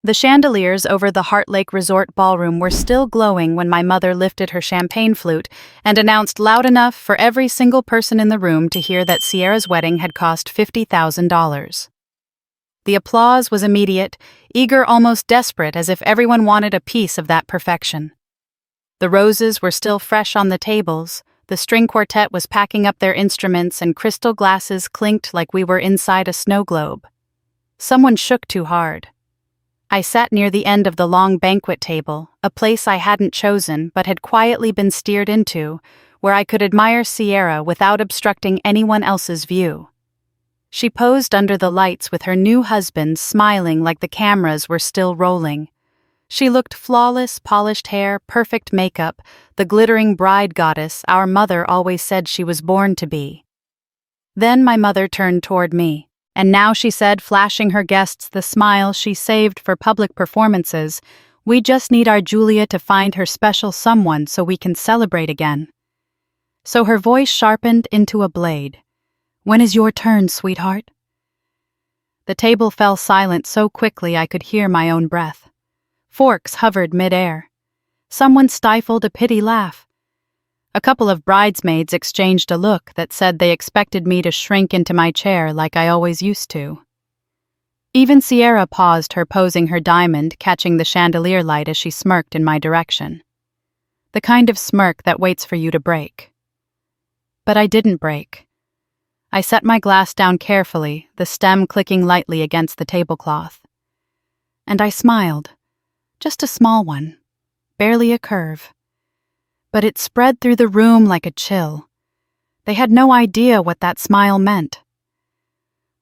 The chandeliers over the Heart Lake Resort ballroom were still glowing when my mother lifted her champagne flute and announced loud enough for every single person in the room to hear that Sierra's wedding had cost $50,000. The applause was immediate, eager, almost desperate, as if everyone wanted a piece of that perfection. The roses were still fresh on the tables, the string quartet was packing up their instruments, and crystal glasses clinked like we were inside a snow globe. Someone shook too hard. I sat near the end of the long banquet table, a place I hadn't chosen but had quietly been steered into, where I could admire Sierra without obstructing anyone else's view. She posed under the lights with her new husband smiling like the cameras were still rolling. She looked flawless, polished hair, perfect makeup, the glittering bride goddess our mother always said she was born to be. Then my mother turned toward me. And now she said, flashing her guests the smile she saved for public performances, "We just need our Julia to find her special someone so we can celebrate again." So her voice sharpened into a blade. "When is your turn, sweetheart?" The table fell silent so quickly I could hear my own breath. Forks hovered mid-air. Someone stifled a pity laugh. A couple of bridesmaids exchanged a look that said they expected me to shrink into my chair like I always used to. Even Sierra paused her posing her diamond, catching the chandelier light as she smirked in my direction. The kind of smirk that waits for you to break. But I didn't break. I set my glass down carefully, the stem clicking lightly against the tablecloth. And I smiled. Just a small one. Barely a curve. But it spread through the room like a chill. They had no idea what that smile meant.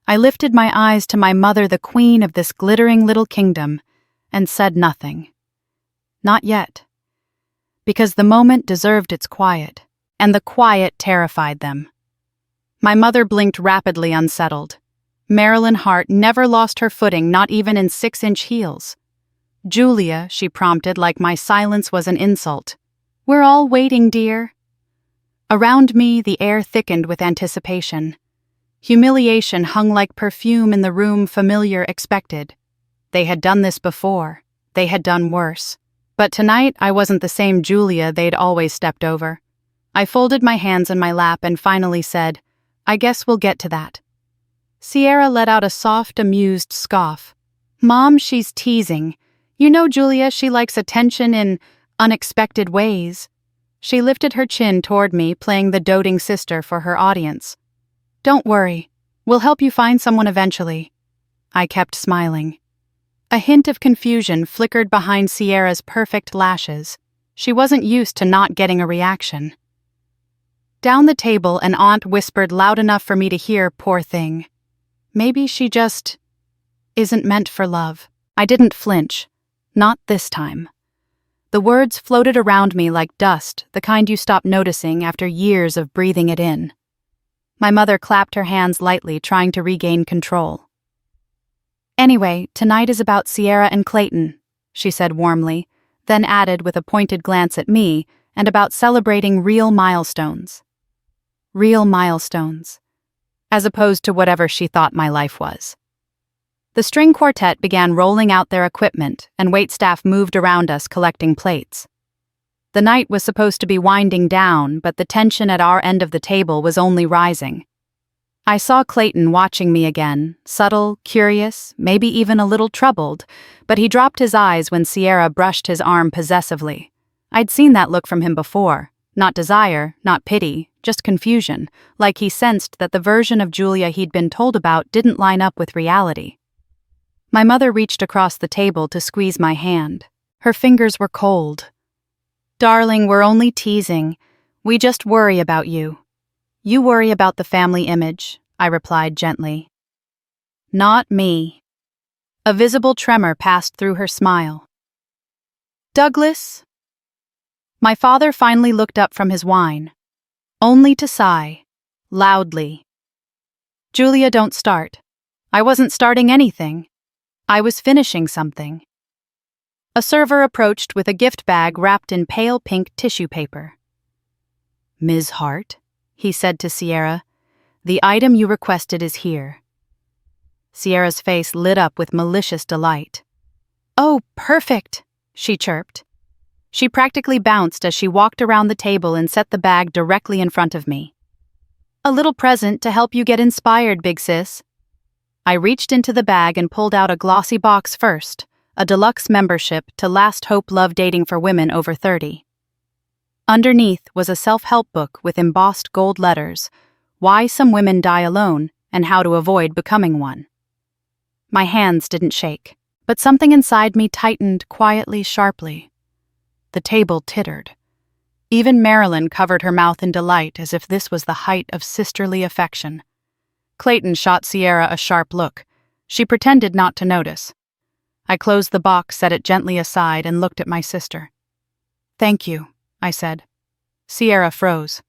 I lifted my eyes to my mother, the queen of this glittering little kingdom, and said nothing. Not yet. Because the moment deserved its quiet, and the quiet terrified them. My mother blinked rapidly, unsettled. Marilyn Hart never lost her footing, not even in 6-inch heels. "Julia," she prompted like my silence was an insult. "We're all waiting, dear." Around me, the air thickened with anticipation. Humiliation hung like perfume in the room, familiar, expected. They had done this before. They had done worse. But tonight, I wasn't the same Julia they'd always stepped over. I folded my hands in my lap and finally said, "I guess we'll get to that." Sierra let out a soft, amused scoff. "Mom, she's teasing. You know, Julia, she likes attention in unexpected ways." She lifted her chin toward me, playing the doting sister for her audience. "Don't worry. We'll help you find someone eventually." I kept smiling. A hint of confusion flickered behind Sierra's perfect lashes. She wasn't used to not getting a reaction. Down the table, an aunt whispered loud enough for me to hear, "Poor thing. Maybe she just isn't meant for love." I didn't flinch. Not this time. The words floated around me like dust, the kind you stop noticing after years of breathing it in. My mother clapped her hands lightly, trying to regain control. "Anyway, tonight is about Sierra and Clayton," she said warmly, then added with a pointed glance at me, "and about celebrating real milestones." Real milestones. As opposed to whatever she thought my life was. The string quartet began rolling out their equipment, and waitstaff moved around us collecting plates. The night was supposed to be winding down, but the tension at our end of the table was only rising. I saw Clayton watching me again, subtle, curious, maybe even a little troubled, but he dropped his eyes when Sierra brushed his arm possessively. I'd seen that look from him before. Not desire, not pity, just confusion, like he sensed that the version of Julia he'd been told about didn't line up with reality. My mother reached across the table to squeeze my hand. Her fingers were cold. "Darling, we're only teasing. We just worry about you. You worry about the family image," I replied gently. "Not me." A visible tremor passed through her smile. "Douglas?" My father finally looked up from his wine, only to sigh, loudly. "Julia, don't start. I wasn't starting anything. I was finishing something." A server approached with a gift bag wrapped in pale pink tissue paper. "Ms. Hart," he said to Sierra, "the item you requested is here." Sierra's face lit up with malicious delight. "Oh, perfect," she chirped. She practically bounced as she walked around the table and set the bag directly in front of me. "A little present to help you get inspired, big sis." I reached into the bag and pulled out a glossy box first, a deluxe membership to Last Hope Love Dating for Women over 30. Underneath was a self-help book with embossed gold letters, Why Some Women Die Alone and How to Avoid Becoming One. My hands didn't shake, but something inside me tightened quietly, sharply. The table tittered. Even Marilyn covered her mouth in delight as if this was the height of sisterly affection. Clayton shot Sierra a sharp look. She pretended not to notice. I closed the box, set it gently aside, and looked at my sister. "Thank you," I said. Sierra froze.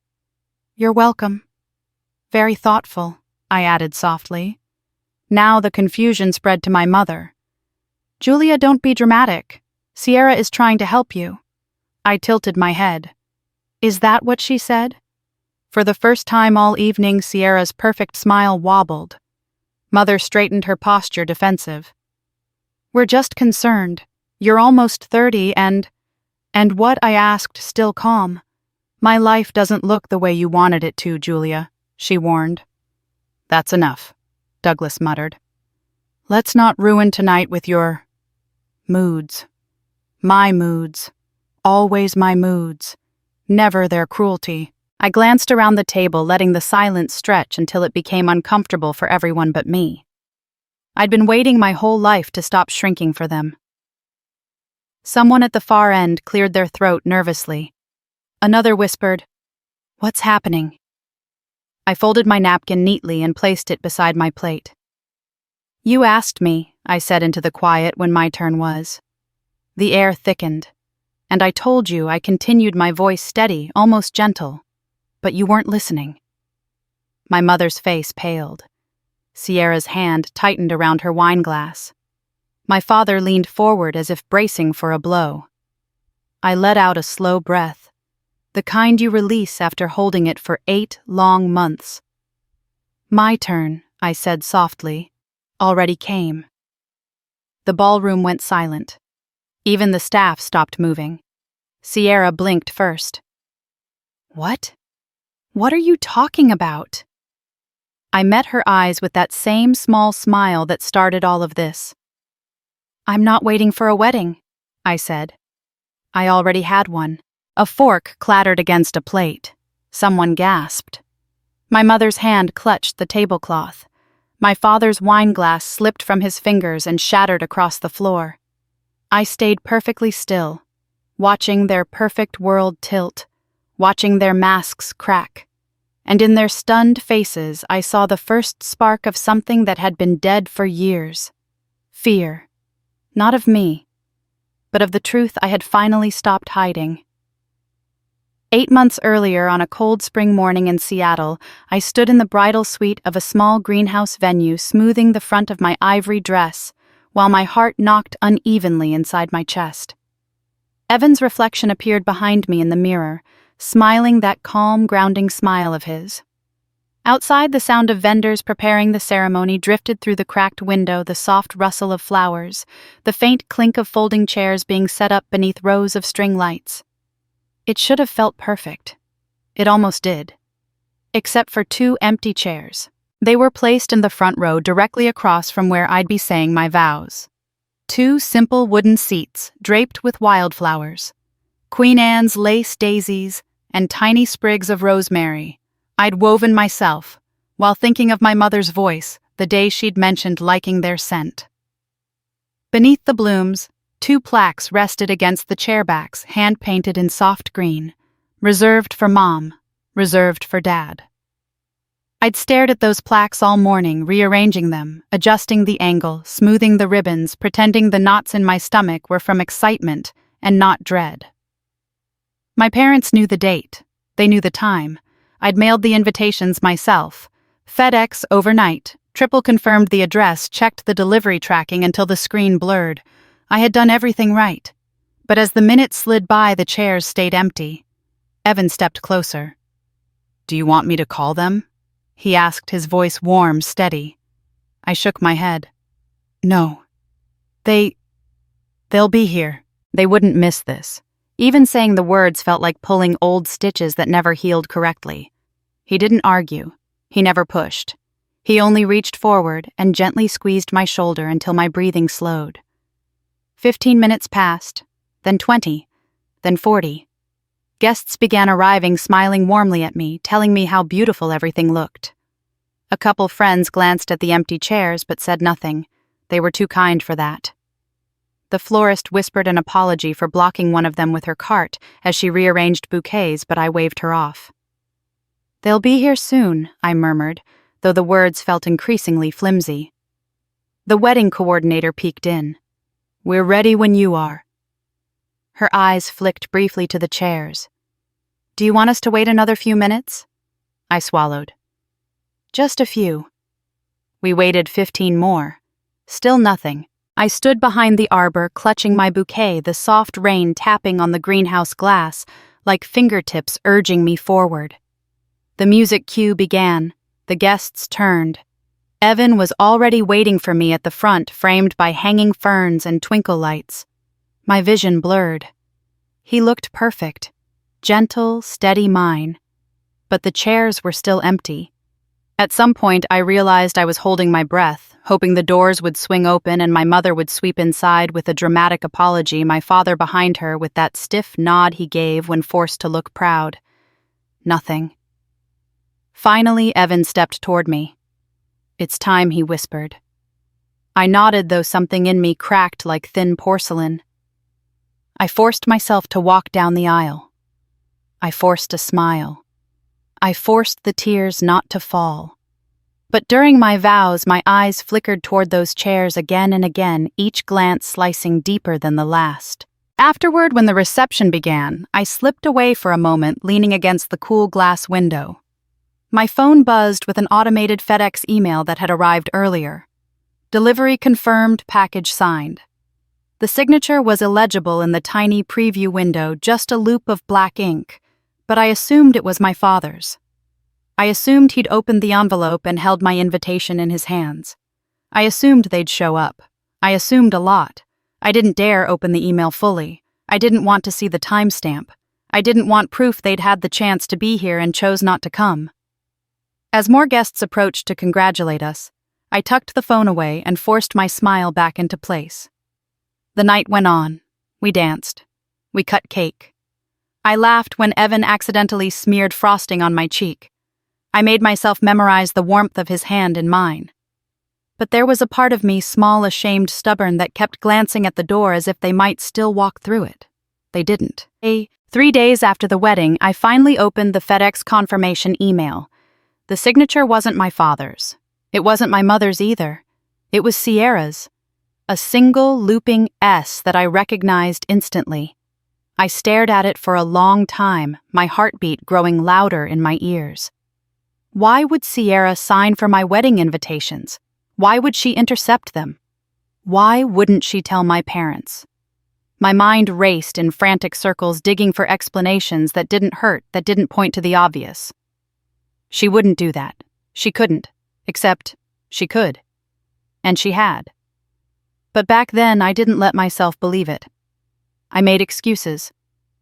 "You're welcome." "Very thoughtful," I added softly. Now the confusion spread to my mother. "Julia, don't be dramatic. Sierra is trying to help you." I tilted my head. "Is that what she said?" For the first time all evening, Sierra's perfect smile wobbled. Mother straightened her posture, defensive. "We're just concerned. You're almost 30 and what?" I asked, still calm. "My life doesn't look the way you wanted it to, Julia," she warned. "That's enough," Douglas muttered. "Let's not ruin tonight with your moods. My moods. Always my moods. Never their cruelty." I glanced around the table, letting the silence stretch until it became uncomfortable for everyone but me. I'd been waiting my whole life to stop shrinking for them. Someone at the far end cleared their throat nervously. Another whispered, "What's happening?" I folded my napkin neatly and placed it beside my plate. "You asked me," I said into the quiet when my turn was. The air thickened, and I told you. I continued, my voice steady, almost gentle. "But you weren't listening." My mother's face paled. Sierra's hand tightened around her wine glass. My father leaned forward as if bracing for a blow. I let out a slow breath, the kind you release after holding it for 8 long months. "My turn," I said softly, "already came." The ballroom went silent. Even the staff stopped moving. Sierra blinked first. "What? What are you talking about?" I met her eyes with that same small smile that started all of this. "I'm not waiting for a wedding," I said. I already had one. A fork clattered against a plate. Someone gasped. My mother's hand clutched the tablecloth. My father's wine glass slipped from his fingers and shattered across the floor. I stayed perfectly still, watching their perfect world tilt, watching their masks crack. And in their stunned faces, I saw the first spark of something that had been dead for years. Fear. Not of me, but of the truth I had finally stopped hiding. 8 months earlier, on a cold spring morning in Seattle, I stood in the bridal suite of a small greenhouse venue, smoothing the front of my ivory dress, while my heart knocked unevenly inside my chest. Evan's reflection appeared behind me in the mirror, smiling that calm, grounding smile of his. Outside, the sound of vendors preparing the ceremony drifted through the cracked window, the soft rustle of flowers, the faint clink of folding chairs being set up beneath rows of string lights. It should have felt perfect. It almost did. Except for 2 empty chairs. They were placed in the front row directly across from where I'd be saying my vows. 2 simple wooden seats draped with wildflowers. Queen Anne's lace daisies and tiny sprigs of rosemary I'd woven myself while thinking of my mother's voice the day she'd mentioned liking their scent. Beneath the blooms, 2 plaques rested against the chair backs, hand-painted in soft green, reserved for Mom, reserved for Dad. I'd stared at those plaques all morning, rearranging them, adjusting the angle, smoothing the ribbons, pretending the knots in my stomach were from excitement and not dread. My parents knew the date. They knew the time. I'd mailed the invitations myself. FedEx overnight, triple confirmed the address, checked the delivery tracking until the screen blurred. I had done everything right. But as the minutes slid by, the chairs stayed empty. Evan stepped closer. "Do you want me to call them?" he asked, his voice warm, steady. I shook my head. "No. They They'll be here. They wouldn't miss this. Even saying the words felt like pulling old stitches that never healed correctly. He didn't argue. He never pushed. He only reached forward and gently squeezed my shoulder until my breathing slowed. 15 minutes passed, then 20, then 40. Guests began arriving, smiling warmly at me, telling me how beautiful everything looked. A couple friends glanced at the empty chairs but said nothing. They were too kind for that. The florist whispered an apology for blocking one of them with her cart as she rearranged bouquets, but I waved her off. "They'll be here soon," I murmured, though the words felt increasingly flimsy. The wedding coordinator peeked in. "We're ready when you are." Her eyes flicked briefly to the chairs. "Do you want us to wait another few minutes?" I swallowed. "Just a few." We waited 15 more. Still nothing. I stood behind the arbor, clutching my bouquet, the soft rain tapping on the greenhouse glass, like fingertips urging me forward. The music cue began. The guests turned. Evan was already waiting for me at the front, framed by hanging ferns and twinkle lights. My vision blurred. He looked perfect. Gentle, steady mine. But the chairs were still empty. At some point, I realized I was holding my breath, hoping the doors would swing open and my mother would sweep inside with a dramatic apology, my father behind her with that stiff nod he gave when forced to look proud. Nothing. Finally, Evan stepped toward me. "It's time," he whispered. I nodded, though something in me cracked like thin porcelain. I forced myself to walk down the aisle. I forced a smile. I forced the tears not to fall. But during my vows, my eyes flickered toward those chairs again and again, each glance slicing deeper than the last. Afterward, when the reception began, I slipped away for a moment, leaning against the cool glass window. My phone buzzed with an automated FedEx email that had arrived earlier. "Delivery confirmed, package signed." The signature was illegible in the tiny preview window, just a loop of black ink, but I assumed it was my father's. I assumed he'd opened the envelope and held my invitation in his hands. I assumed they'd show up. I assumed a lot. I didn't dare open the email fully. I didn't want to see the timestamp. I didn't want proof they'd had the chance to be here and chose not to come. As more guests approached to congratulate us, I tucked the phone away and forced my smile back into place. The night went on. We danced. We cut cake. I laughed when Evan accidentally smeared frosting on my cheek. I made myself memorize the warmth of his hand in mine. But there was a part of me, small, ashamed, stubborn, that kept glancing at the door as if they might still walk through it. They didn't. 3 days after the wedding, I finally opened the FedEx confirmation email. The signature wasn't my father's. It wasn't my mother's either. It was Sierra's. A single looping S that I recognized instantly. I stared at it for a long time, my heartbeat growing louder in my ears. Why would Sierra sign for my wedding invitations? Why would she intercept them? Why wouldn't she tell my parents? My mind raced in frantic circles, digging for explanations that didn't hurt, that didn't point to the obvious. She wouldn't do that. She couldn't. Except, she could. And she had. But back then, I didn't let myself believe it. I made excuses.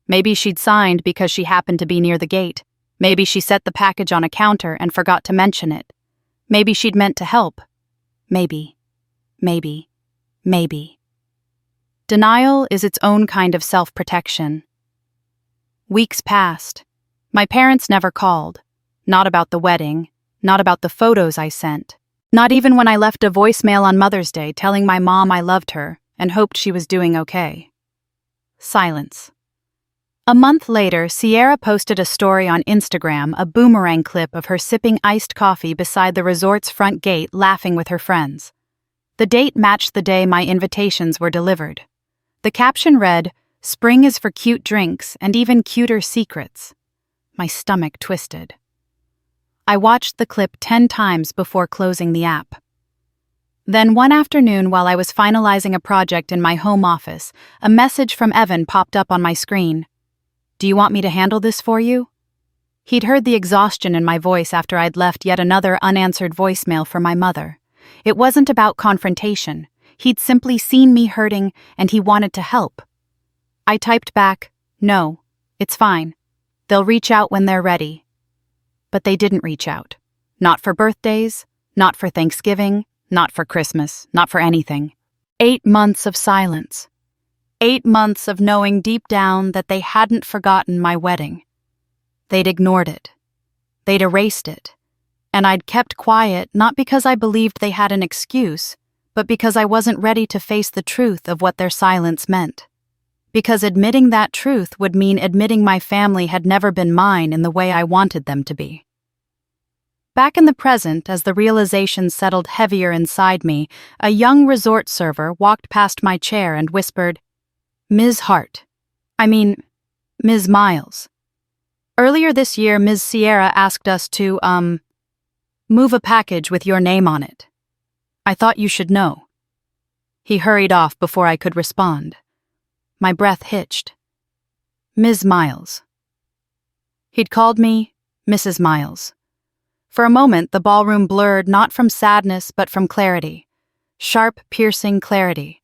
Maybe she'd signed because she happened to be near the gate. Maybe she set the package on a counter and forgot to mention it. Maybe she'd meant to help. Maybe. Denial is its own kind of self-protection. Weeks passed. My parents never called. Not about the wedding. Not about the photos I sent. Not even when I left a voicemail on Mother's Day telling my mom I loved her and hoped she was doing okay. Silence. A month later, Sierra posted a story on Instagram, a boomerang clip of her sipping iced coffee beside the resort's front gate, laughing with her friends. The date matched the day my invitations were delivered. The caption read, "Spring is for cute drinks and even cuter secrets." My stomach twisted. I watched the clip 10 times before closing the app. Then one afternoon, while I was finalizing a project in my home office, a message from Evan popped up on my screen. "Do you want me to handle this for you?" He'd heard the exhaustion in my voice after I'd left yet another unanswered voicemail for my mother. It wasn't about confrontation. He'd simply seen me hurting, and he wanted to help. I typed back, "No, it's fine. They'll reach out when they're ready." But they didn't reach out. Not for birthdays, not for Thanksgiving, not for Christmas, not for anything. 8 months of silence. 8 months of knowing deep down that they hadn't forgotten my wedding. They'd ignored it. They'd erased it. And I'd kept quiet not because I believed they had an excuse, but because I wasn't ready to face the truth of what their silence meant. Because admitting that truth would mean admitting my family had never been mine in the way I wanted them to be. Back in the present, as the realization settled heavier inside me, a young resort server walked past my chair and whispered, "Ms. Hart. Ms. Miles. Earlier this year, Ms. Sierra asked us to, move a package with your name on it. I thought you should know." He hurried off before I could respond. My breath hitched. Ms. Miles. He'd called me Mrs. Miles. For a moment, the ballroom blurred not from sadness but from clarity. Sharp, piercing clarity.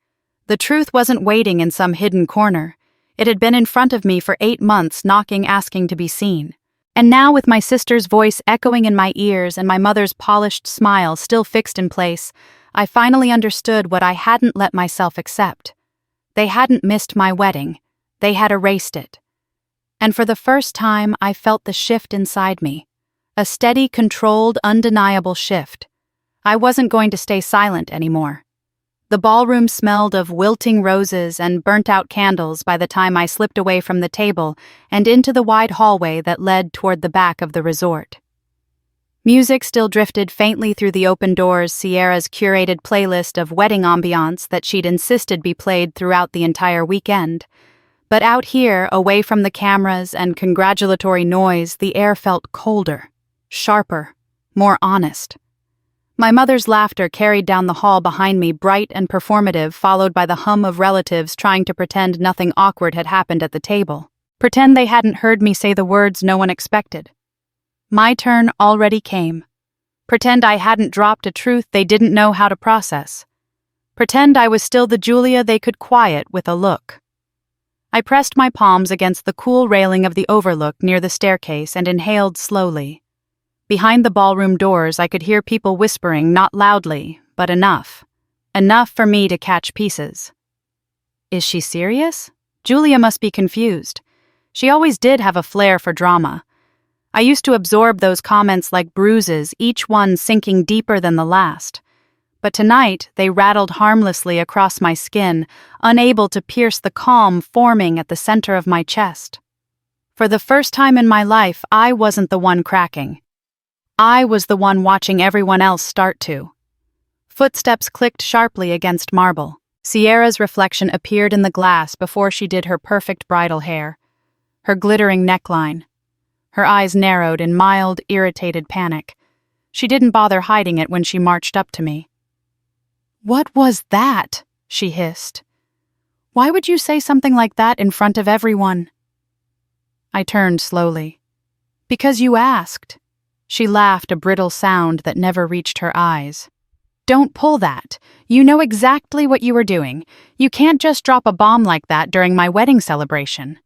The truth wasn't waiting in some hidden corner. It had been in front of me for 8 months, knocking, asking to be seen. And now, with my sister's voice echoing in my ears and my mother's polished smile still fixed in place, I finally understood what I hadn't let myself accept. They hadn't missed my wedding. They had erased it. And for the first time, I felt the shift inside me. A steady, controlled, undeniable shift. I wasn't going to stay silent anymore. The ballroom smelled of wilting roses and burnt-out candles by the time I slipped away from the table and into the wide hallway that led toward the back of the resort. Music still drifted faintly through the open doors, Sierra's curated playlist of wedding ambiance that she'd insisted be played throughout the entire weekend. But out here, away from the cameras and congratulatory noise, the air felt colder, sharper, more honest. My mother's laughter carried down the hall behind me, bright and performative, followed by the hum of relatives trying to pretend nothing awkward had happened at the table. Pretend they hadn't heard me say the words no one expected. My turn already came. Pretend I hadn't dropped a truth they didn't know how to process. Pretend I was still the Julia they could quiet with a look. I pressed my palms against the cool railing of the overlook near the staircase and inhaled slowly. Behind the ballroom doors, I could hear people whispering, not loudly, but enough. Enough for me to catch pieces. Is she serious? Julia must be confused. She always did have a flair for drama. I used to absorb those comments like bruises, each one sinking deeper than the last. But tonight, they rattled harmlessly across my skin, unable to pierce the calm forming at the center of my chest. For the first time in my life, I wasn't the one cracking. I was the one watching everyone else start to. Footsteps clicked sharply against marble. Sierra's reflection appeared in the glass before she did her perfect bridal hair. Her glittering neckline. Her eyes narrowed in mild, irritated panic. She didn't bother hiding it when she marched up to me. "What was that?" she hissed. "Why would you say something like that in front of everyone?" I turned slowly. "Because you asked." She laughed, a brittle sound that never reached her eyes. "Don't pull that. You know exactly what you were doing. You can't just drop a bomb like that during my wedding celebration."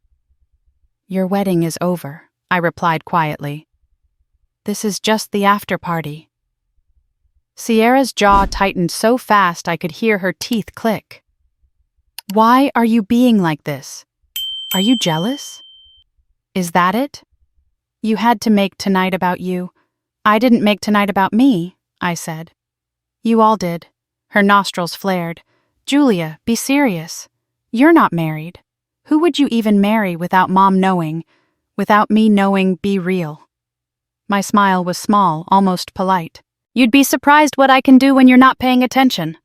"Your wedding is over," I replied quietly. "This is just the after-party." Sierra's jaw tightened so fast I could hear her teeth click. "Why are you being like this? Are you jealous? Is that it? You had to make tonight about you. I didn't make tonight about me," I said. "You all did." Her nostrils flared. "Julia, be serious. You're not married. Who would you even marry without Mom knowing? Without me knowing, be real." My smile was small, almost polite. "You'd be surprised what I can do when you're not paying attention."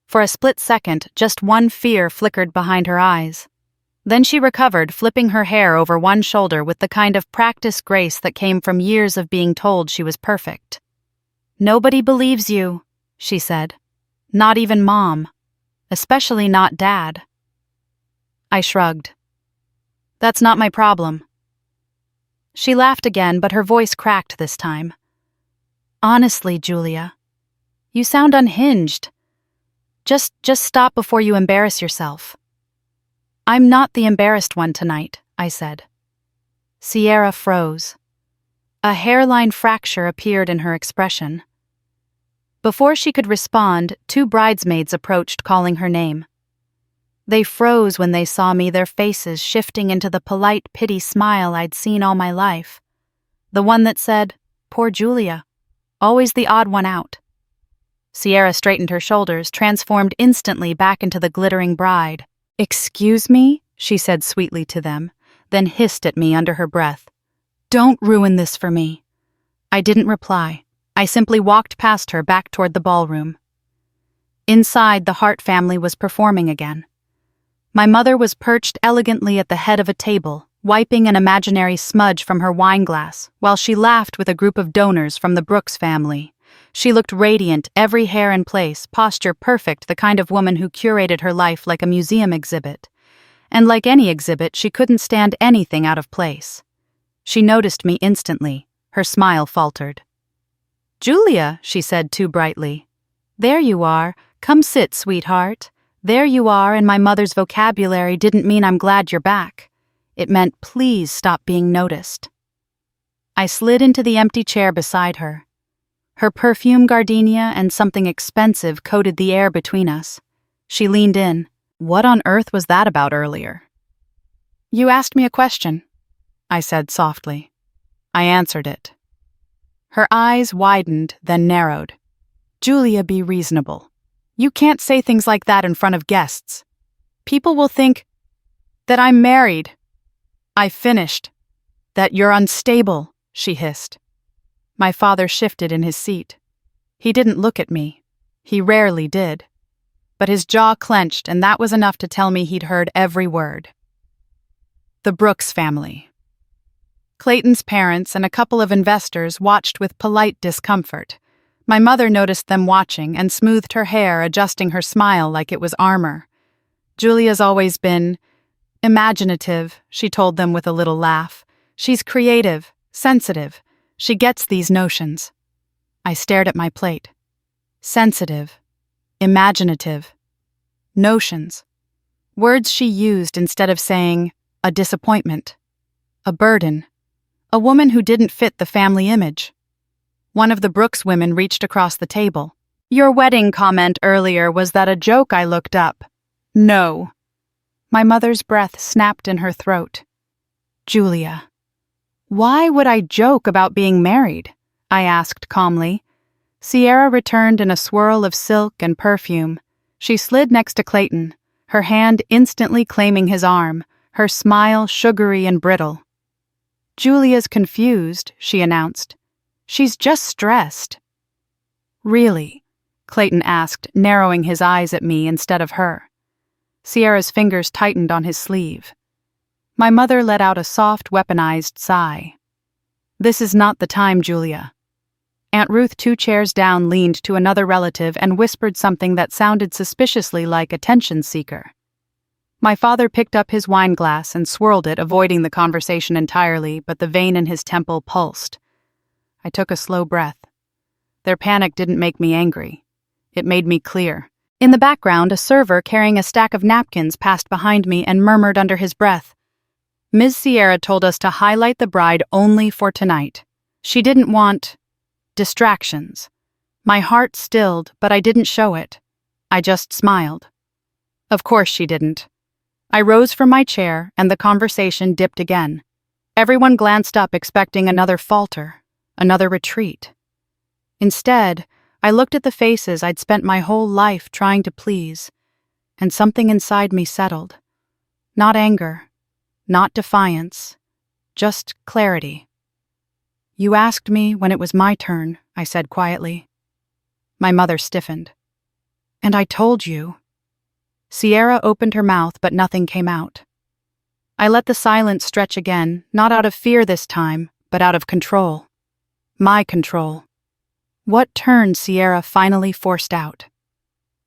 For a split second, just one fear flickered behind her eyes. Then she recovered, flipping her hair over one shoulder with the kind of practiced grace that came from years of being told she was perfect. "Nobody believes you," she said. "Not even Mom. Especially not Dad." I shrugged. "That's not my problem." She laughed again, but her voice cracked this time. "Honestly, Julia, you sound unhinged. Just stop before you embarrass yourself." "I'm not the embarrassed one tonight," I said. Sierra froze. A hairline fracture appeared in her expression. Before she could respond, 2 bridesmaids approached, calling her name. They froze when they saw me, their faces shifting into the polite pity smile I'd seen all my life. The one that said, "Poor Julia, always the odd one out." Sierra straightened her shoulders, transformed instantly back into the glittering bride. "Excuse me?" she said sweetly to them, then hissed at me under her breath. "Don't ruin this for me." I didn't reply. I simply walked past her back toward the ballroom. Inside, the Hart family was performing again. My mother was perched elegantly at the head of a table, wiping an imaginary smudge from her wine glass, while she laughed with a group of donors from the Brooks family. She looked radiant, every hair in place, posture perfect, the kind of woman who curated her life like a museum exhibit. And like any exhibit, she couldn't stand anything out of place. She noticed me instantly. Her smile faltered. "Julia," she said too brightly. "There you are. Come sit, sweetheart. There you are, and my mother's vocabulary didn't mean I'm glad you're back. It meant please stop being noticed." I slid into the empty chair beside her. Her perfume gardenia and something expensive coated the air between us. She leaned in. "What on earth was that about earlier?" "You asked me a question," I said softly. I answered it. Her eyes widened, then narrowed. "Julia, be reasonable. You can't say things like that in front of guests. People will think that I'm married. I finished. That you're unstable," she hissed. My father shifted in his seat. He didn't look at me. He rarely did. But his jaw clenched, and that was enough to tell me he'd heard every word. The Brooks family. Clayton's parents and a couple of investors watched with polite discomfort. My mother noticed them watching and smoothed her hair, adjusting her smile like it was armor. "Julia's always been imaginative," she told them with a little laugh. "She's creative, sensitive. She gets these notions." I stared at my plate. Sensitive, imaginative, notions. Words she used instead of saying a disappointment, a burden, a woman who didn't fit the family image. One of the Brooks women reached across the table. "Your wedding comment earlier, was that a joke?" I looked up. "No." My mother's breath snapped in her throat. "Julia." "Why would I joke about being married?" I asked calmly. Sierra returned in a swirl of silk and perfume. She slid next to Clayton, her hand instantly claiming his arm, her smile sugary and brittle. "Julia's confused," she announced. "She's just stressed." "Really?" Clayton asked, narrowing his eyes at me instead of her. Sierra's fingers tightened on his sleeve. My mother let out a soft, weaponized sigh. "This is not the time, Julia." Aunt Ruth, 2 chairs down, leaned to another relative and whispered something that sounded suspiciously like attention seeker. My father picked up his wine glass and swirled it, avoiding the conversation entirely, but the vein in his temple pulsed. I took a slow breath. Their panic didn't make me angry. It made me clear. In the background, a server carrying a stack of napkins passed behind me and murmured under his breath, "Ms. Sierra told us to highlight the bride only for tonight. She didn't want distractions." My heart stilled, but I didn't show it. I just smiled. Of course she didn't. I rose from my chair, and the conversation dipped again. Everyone glanced up, expecting another falter, another retreat. Instead, I looked at the faces I'd spent my whole life trying to please, and something inside me settled. Not anger, not defiance, just clarity. "You asked me when it was my turn," I said quietly. My mother stiffened. "And I told you." Sierra opened her mouth, but nothing came out. I let the silence stretch again, not out of fear this time, but out of control. My control. What turn Sierra finally forced out.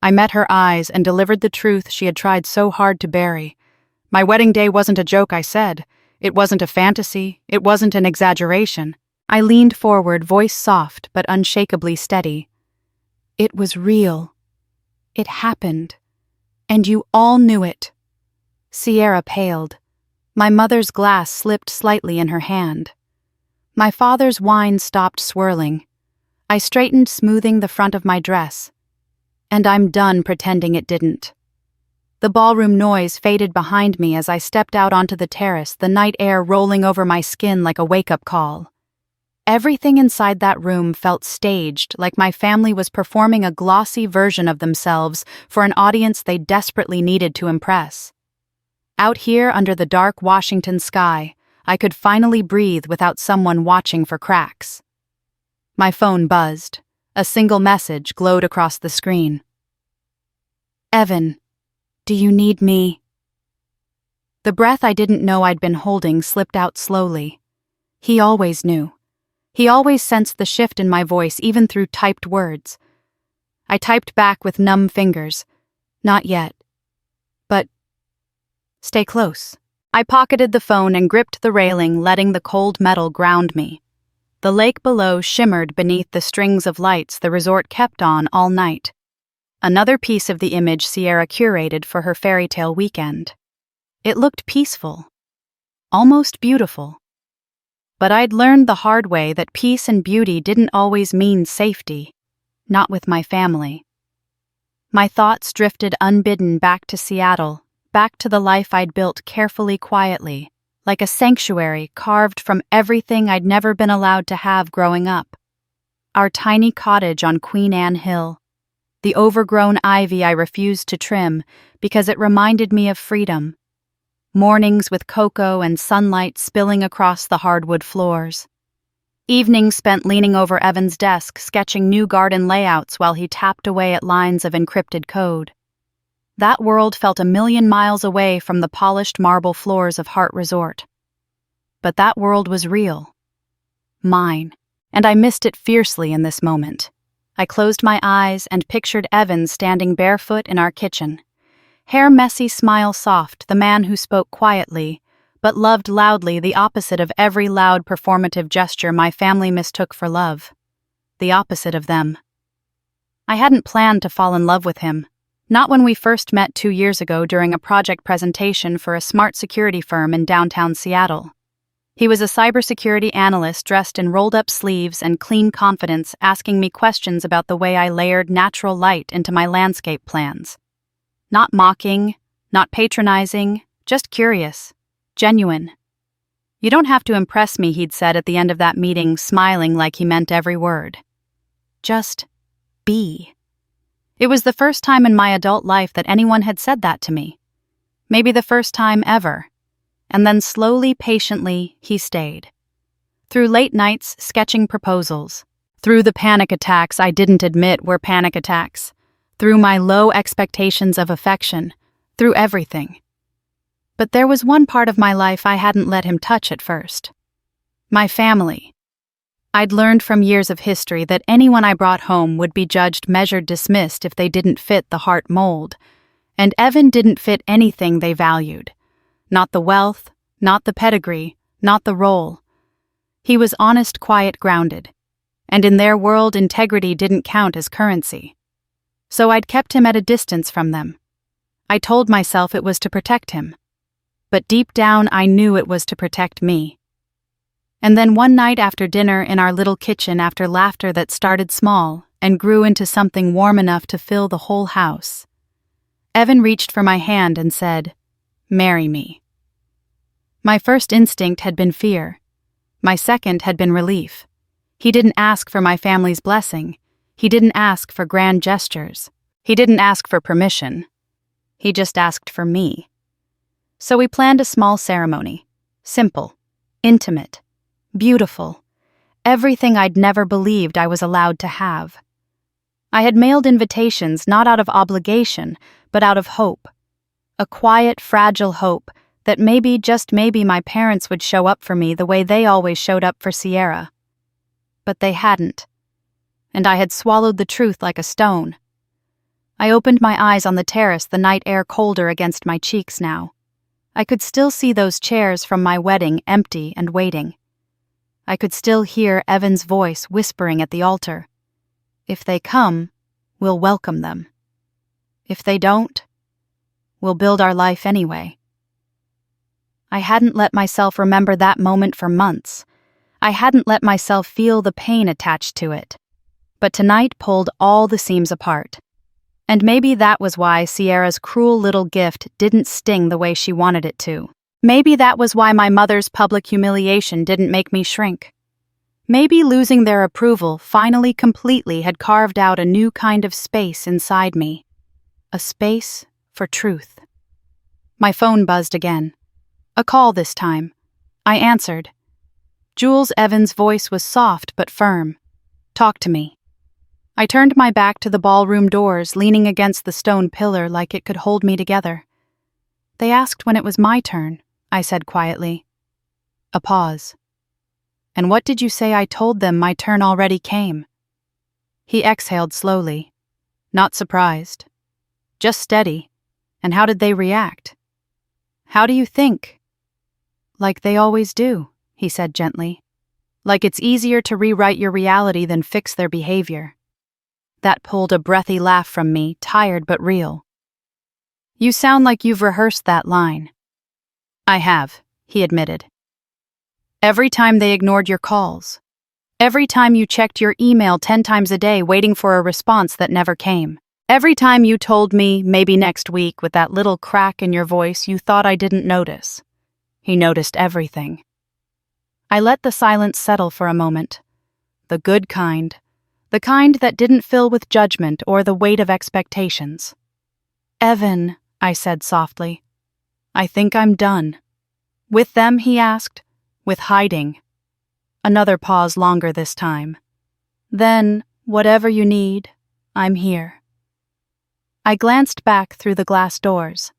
I met her eyes and delivered the truth she had tried so hard to bury. My wedding day wasn't a joke, I said. It wasn't a fantasy. It wasn't an exaggeration. I leaned forward, voice soft but unshakably steady. It was real. It happened. And you all knew it. Sierra paled. My mother's glass slipped slightly in her hand. My father's wine stopped swirling. I straightened, smoothing the front of my dress. And I'm done pretending it didn't. The ballroom noise faded behind me as I stepped out onto the terrace, the night air rolling over my skin like a wake-up call. Everything inside that room felt staged, like my family was performing a glossy version of themselves for an audience they desperately needed to impress. Out here under the dark Washington sky, I could finally breathe without someone watching for cracks. My phone buzzed. A single message glowed across the screen. Evan, do you need me? The breath I didn't know I'd been holding slipped out slowly. He always knew. He always sensed the shift in my voice, even through typed words. I typed back with numb fingers. Not yet. But stay close. I pocketed the phone and gripped the railing, letting the cold metal ground me. The lake below shimmered beneath the strings of lights the resort kept on all night. Another piece of the image Sierra curated for her fairy tale weekend. It looked peaceful. Almost beautiful. But I'd learned the hard way that peace and beauty didn't always mean safety. Not with my family. My thoughts drifted unbidden back to Seattle, back to the life I'd built carefully, quietly, like a sanctuary carved from everything I'd never been allowed to have growing up. Our tiny cottage on Queen Anne Hill. The overgrown ivy I refused to trim because it reminded me of freedom. Mornings with cocoa and sunlight spilling across the hardwood floors. Evenings spent leaning over Evan's desk, sketching new garden layouts while he tapped away at lines of encrypted code. That world felt a million miles away from the polished marble floors of Hart Resort. But that world was real. Mine. And I missed it fiercely in this moment. I closed my eyes and pictured Evan standing barefoot in our kitchen. Hair messy, smile soft, the man who spoke quietly, but loved loudly, the opposite of every loud performative gesture my family mistook for love. The opposite of them. I hadn't planned to fall in love with him. Not when we first met 2 years ago during a project presentation for a smart security firm in downtown Seattle. He was a cybersecurity analyst dressed in rolled-up sleeves and clean confidence, asking me questions about the way I layered natural light into my landscape plans. Not mocking, not patronizing, just curious, genuine. You don't have to impress me, he'd said at the end of that meeting, smiling like he meant every word. Just be. It was the first time in my adult life that anyone had said that to me. Maybe the first time ever. And then slowly, patiently, he stayed. Through late nights, sketching proposals. Through the panic attacks I didn't admit were panic attacks. Through my low expectations of affection. Through everything. But there was one part of my life I hadn't let him touch at first. My family. I'd learned from years of history that anyone I brought home would be judged, measured, dismissed if they didn't fit the Hart mold. And Evan didn't fit anything they valued. Not the wealth, not the pedigree, not the role. He was honest, quiet, grounded. And in their world, integrity didn't count as currency. So I'd kept him at a distance from them. I told myself it was to protect him. But deep down I knew it was to protect me. And then one night after dinner in our little kitchen, after laughter that started small and grew into something warm enough to fill the whole house, Evan reached for my hand and said, "Marry me." My first instinct had been fear. My second had been relief. He didn't ask for my family's blessing. He didn't ask for grand gestures. He didn't ask for permission. He just asked for me. So we planned a small ceremony. Simple, intimate, beautiful. Everything I'd never believed I was allowed to have. I had mailed invitations not out of obligation, but out of hope. A quiet, fragile hope that maybe, just maybe, my parents would show up for me the way they always showed up for Sierra. But they hadn't. And I had swallowed the truth like a stone. I opened my eyes on the terrace, the night air colder against my cheeks now. I could still see those chairs from my wedding empty and waiting. I could still hear Evan's voice whispering at the altar. If they come, we'll welcome them. If they don't, we'll build our life anyway. I hadn't let myself remember that moment for months. I hadn't let myself feel the pain attached to it. But tonight pulled all the seams apart. And maybe that was why Sierra's cruel little gift didn't sting the way she wanted it to. Maybe that was why my mother's public humiliation didn't make me shrink. Maybe losing their approval finally completely had carved out a new kind of space inside me. A space for truth. My phone buzzed again. A call this time. I answered. Jules Evans' voice was soft but firm. Talk to me. I turned my back to the ballroom doors, leaning against the stone pillar like it could hold me together. They asked when it was my turn, I said quietly. A pause. And what did you say I told them my turn already came? He exhaled slowly. Not surprised. Just steady. And how did they react? How do you think? Like they always do, he said gently. Like it's easier to rewrite your reality than fix their behavior. That pulled a breathy laugh from me, tired but real. You sound like you've rehearsed that line. I have, he admitted. Every time they ignored your calls. Every time you checked your email 10 times a day waiting for a response that never came. Every time you told me, maybe next week, with that little crack in your voice you thought I didn't notice. He noticed everything. I let the silence settle for a moment. The good kind. The kind that didn't fill with judgment or the weight of expectations. Evan, I said softly. I think I'm done. With them, he asked. With hiding. Another pause longer this time. Then, whatever you need, I'm here. I glanced back through the glass doors.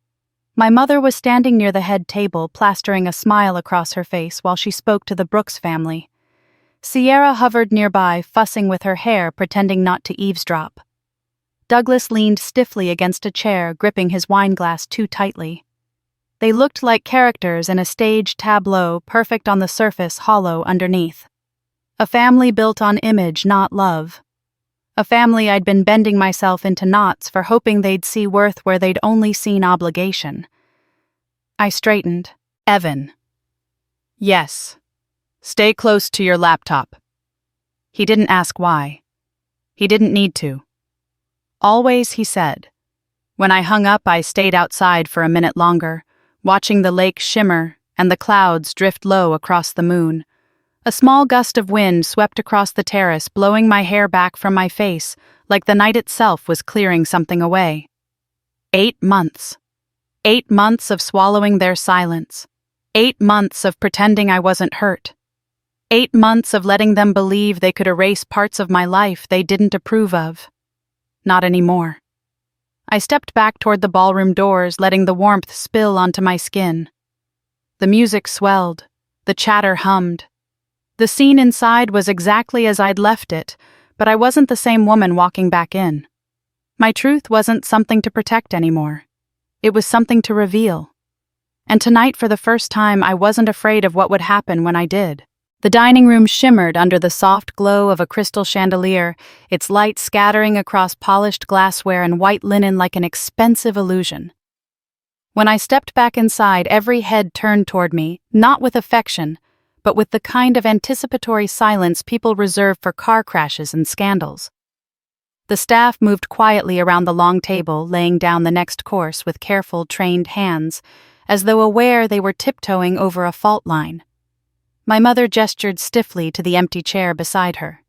My mother was standing near the head table, plastering a smile across her face while she spoke to the Brooks family. Sierra hovered nearby, fussing with her hair, pretending not to eavesdrop. Douglas leaned stiffly against a chair, gripping his wineglass too tightly. They looked like characters in a staged tableau, perfect on the surface, hollow underneath. A family built on image, not love. A family I'd been bending myself into knots for, hoping they'd see worth where they'd only seen obligation. I straightened. Evan. Yes. Stay close to your laptop. He didn't ask why. He didn't need to. Always, he said. When I hung up, I stayed outside for a minute longer, watching the lake shimmer and the clouds drift low across the moon. A small gust of wind swept across the terrace, blowing my hair back from my face, like the night itself was clearing something away. 8 months. 8 months of swallowing their silence. 8 months of pretending I wasn't hurt. 8 months of letting them believe they could erase parts of my life they didn't approve of. Not anymore. I stepped back toward the ballroom doors, letting the warmth spill onto my skin. The music swelled. The chatter hummed. The scene inside was exactly as I'd left it, but I wasn't the same woman walking back in. My truth wasn't something to protect anymore. It was something to reveal. And tonight, for the first time, I wasn't afraid of what would happen when I did. The dining room shimmered under the soft glow of a crystal chandelier, its light scattering across polished glassware and white linen like an expensive illusion. When I stepped back inside, every head turned toward me, not with affection, but with the kind of anticipatory silence people reserve for car crashes and scandals. The staff moved quietly around the long table, laying down the next course with careful, trained hands, as though aware they were tiptoeing over a fault line. My mother gestured stiffly to the empty chair beside her.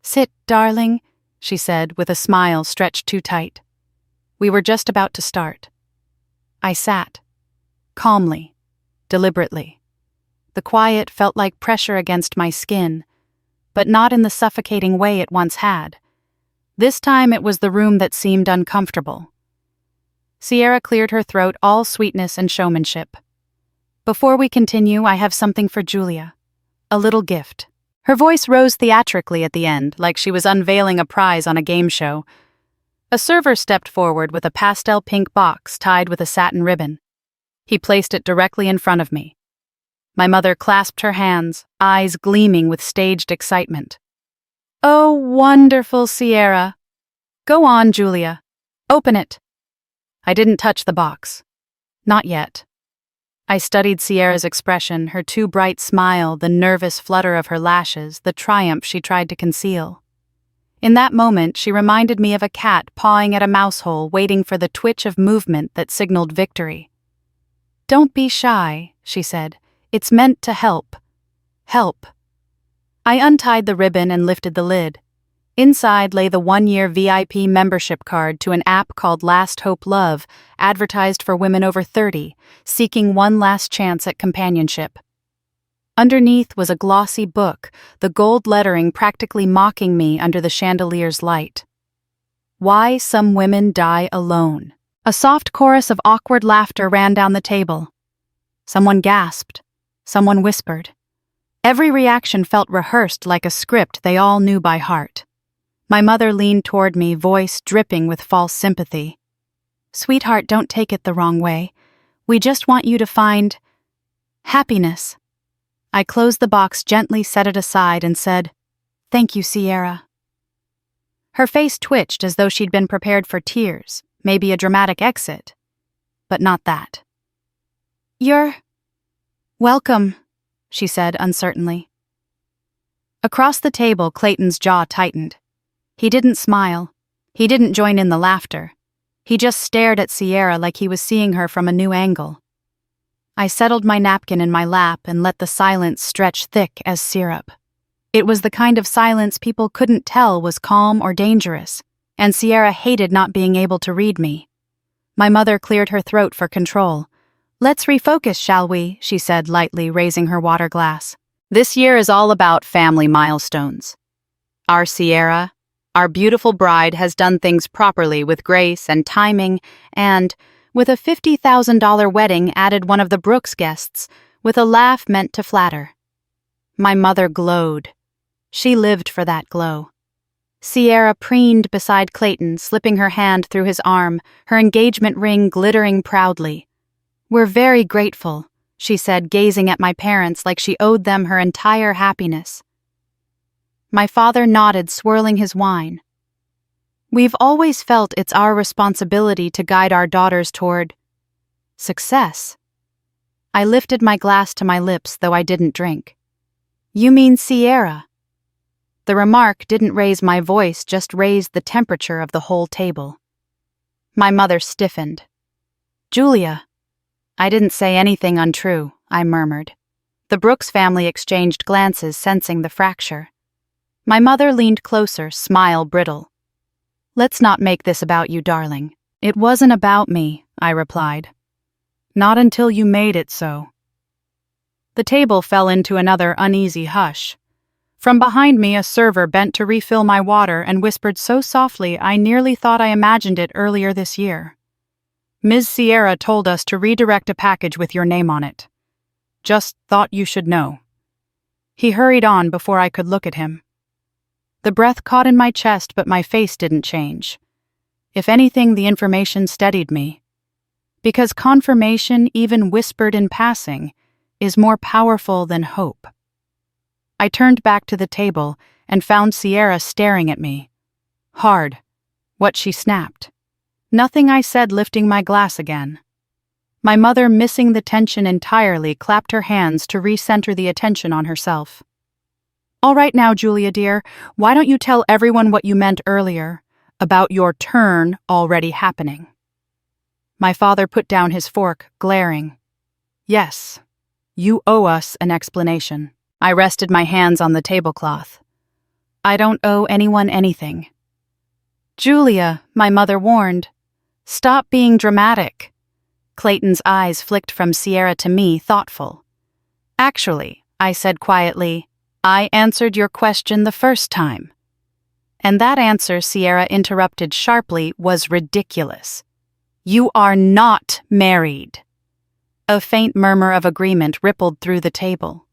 "Sit, darling," she said, with a smile stretched too tight. We were just about to start. I sat, calmly, deliberately. The quiet felt like pressure against my skin, but not in the suffocating way it once had. This time it was the room that seemed uncomfortable. Sierra cleared her throat, all sweetness and showmanship. "Before we continue, I have something for Julia. A little gift." Her voice rose theatrically at the end, like she was unveiling a prize on a game show. A server stepped forward with a pastel pink box tied with a satin ribbon. He placed it directly in front of me. My mother clasped her hands, eyes gleaming with staged excitement. "Oh, wonderful, Sierra. Go on, Julia. Open it." I didn't touch the box. Not yet. I studied Sierra's expression, her too bright smile, the nervous flutter of her lashes, the triumph she tried to conceal. In that moment, she reminded me of a cat pawing at a mouse hole, waiting for the twitch of movement that signaled victory. "Don't be shy," she said. "It's meant to help. Help." I untied the ribbon and lifted the lid. Inside lay the 1-year VIP membership card to an app called Last Hope Love, advertised for women over 30, seeking one last chance at companionship. Underneath was a glossy book, the gold lettering practically mocking me under the chandelier's light. Why Some Women Die Alone. A soft chorus of awkward laughter ran down the table. Someone gasped. Someone whispered. Every reaction felt rehearsed like a script they all knew by heart. My mother leaned toward me, voice dripping with false sympathy. "Sweetheart, don't take it the wrong way. We just want you to find happiness." I closed the box gently, set it aside, and said, "Thank you, Sierra." Her face twitched as though she'd been prepared for tears, maybe a dramatic exit. But not that. "You're welcome," she said uncertainly. Across the table, Clayton's jaw tightened. He didn't smile. He didn't join in the laughter. He just stared at Sierra like he was seeing her from a new angle. I settled my napkin in my lap and let the silence stretch thick as syrup. It was the kind of silence people couldn't tell was calm or dangerous, and Sierra hated not being able to read me. My mother cleared her throat for control. "Let's refocus, shall we?" she said lightly, raising her water glass. "This year is all about family milestones. Our Sierra, our beautiful bride, has done things properly with grace and timing, and, with a $50,000 wedding, added one of the Brooks guests, with a laugh meant to flatter." My mother glowed. She lived for that glow. Sierra preened beside Clayton, slipping her hand through his arm, her engagement ring glittering proudly. "We're very grateful," she said, gazing at my parents like she owed them her entire happiness. My father nodded, swirling his wine. "We've always felt it's our responsibility to guide our daughters toward success." I lifted my glass to my lips, though I didn't drink. "You mean Sierra?" The remark didn't raise my voice, just raised the temperature of the whole table. My mother stiffened. "Julia." I didn't say anything untrue, I murmured. The Brooks family exchanged glances, sensing the fracture. My mother leaned closer, smile brittle. "Let's not make this about you, darling." "It wasn't about me," I replied. "Not until you made it so." The table fell into another uneasy hush. From behind me, a server bent to refill my water and whispered so softly I nearly thought I imagined it earlier this year. "Ms. Sierra told us to redirect a package with your name on it. Just thought you should know." He hurried on before I could look at him. The breath caught in my chest, but my face didn't change. If anything, the information steadied me. Because confirmation, even whispered in passing, is more powerful than hope. I turned back to the table and found Sierra staring at me. Hard. What she snapped. Nothing I said lifting my glass again. My mother, missing the tension entirely, clapped her hands to recenter the attention on herself. "All right now, Julia dear, why don't you tell everyone what you meant earlier, about your turn already happening?" My father put down his fork, glaring. "Yes, you owe us an explanation." I rested my hands on the tablecloth. "I don't owe anyone anything." "Julia," my mother warned. "Stop being dramatic." Clayton's eyes flicked from Sierra to me, thoughtful. "Actually," I said quietly, "I answered your question the first time." And that answer, Sierra interrupted sharply, was ridiculous. "You are not married." A faint murmur of agreement rippled through the table.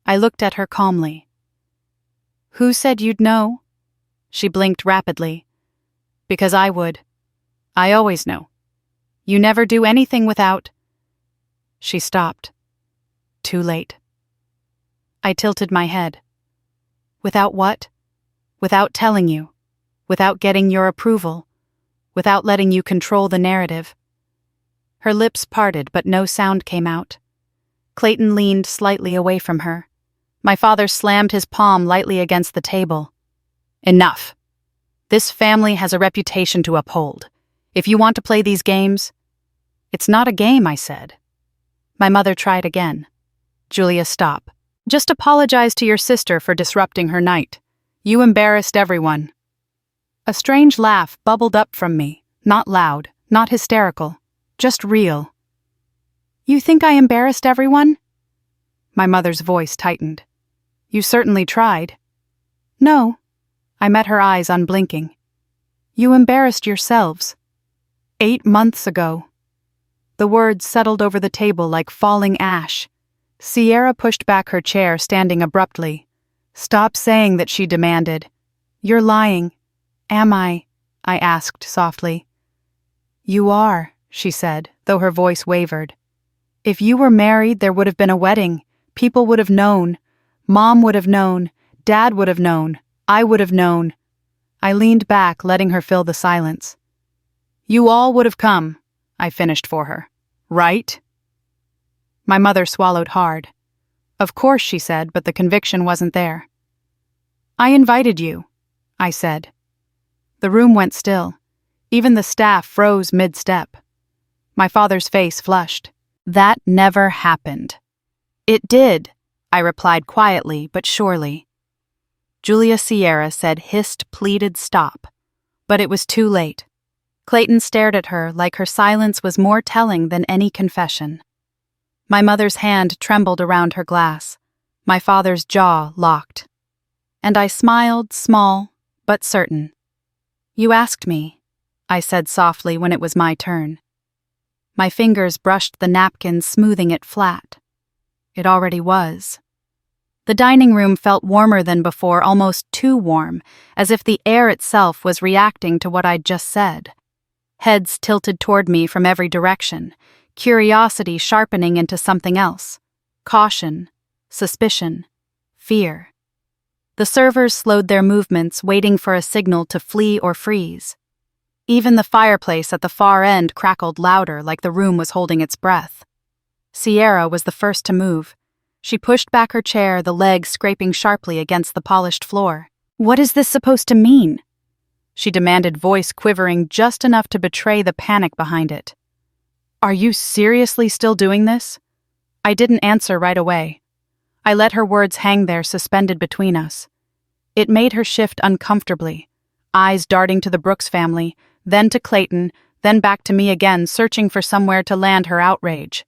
I looked at her calmly. "Who said you'd know?" She blinked rapidly. "Because I would. I always know. You never do anything without—" She stopped. Too late. I tilted my head. "Without what?" "Without telling you. Without getting your approval. without letting you control the narrative." Her lips parted, but no sound came out. Clayton leaned slightly away from her. My father slammed his palm lightly against the table. "Enough. This family has a reputation to uphold. If you want to play these games—" "It's not a game," I said. My mother tried again. "Julia, stop. Just apologize to your sister for disrupting her night. You embarrassed everyone." A strange laugh bubbled up from me, not loud, not hysterical, just real. "You think I embarrassed everyone?" My mother's voice tightened. "You certainly tried." "No." I met her eyes unblinking. "You embarrassed yourselves. 8 months ago." The words settled over the table like falling ash. Sierra pushed back her chair, standing abruptly. "Stop saying that," she demanded. "You're lying." "Am I?" I asked softly. "You are," she said, though her voice wavered. "If you were married, there would have been a wedding. People would have known. Mom would have known. Dad would have known. I would have known." I leaned back, letting her fill the silence. "You all would have come," I finished for her. "Right?" My mother swallowed hard. "Of course," she said, but the conviction wasn't there. "I invited you," I said. The room went still. Even the staff froze mid-step. My father's face flushed. "That never happened." "It did," I replied quietly but surely. Julia Sierra said hissed, pleaded stop. But it was too late. Clayton stared at her like her silence was more telling than any confession. My mother's hand trembled around her glass. My father's jaw locked. And I smiled, small, but certain. "You asked me," I said softly when it was my turn. My fingers brushed the napkin, smoothing it flat. It already was. The dining room felt warmer than before, almost too warm, as if the air itself was reacting to what I'd just said. Heads tilted toward me from every direction, curiosity sharpening into something else. Caution, suspicion, fear. The servers slowed their movements, waiting for a signal to flee or freeze. Even the fireplace at the far end crackled louder, like the room was holding its breath. Sierra was the first to move. She pushed back her chair, the legs scraping sharply against the polished floor. "What is this supposed to mean?" she demanded, voice quivering just enough to betray the panic behind it. "Are you seriously still doing this?" I didn't answer right away. I let her words hang there, suspended between us. It made her shift uncomfortably, eyes darting to the Brooks family, then to Clayton, then back to me again, searching for somewhere to land her outrage.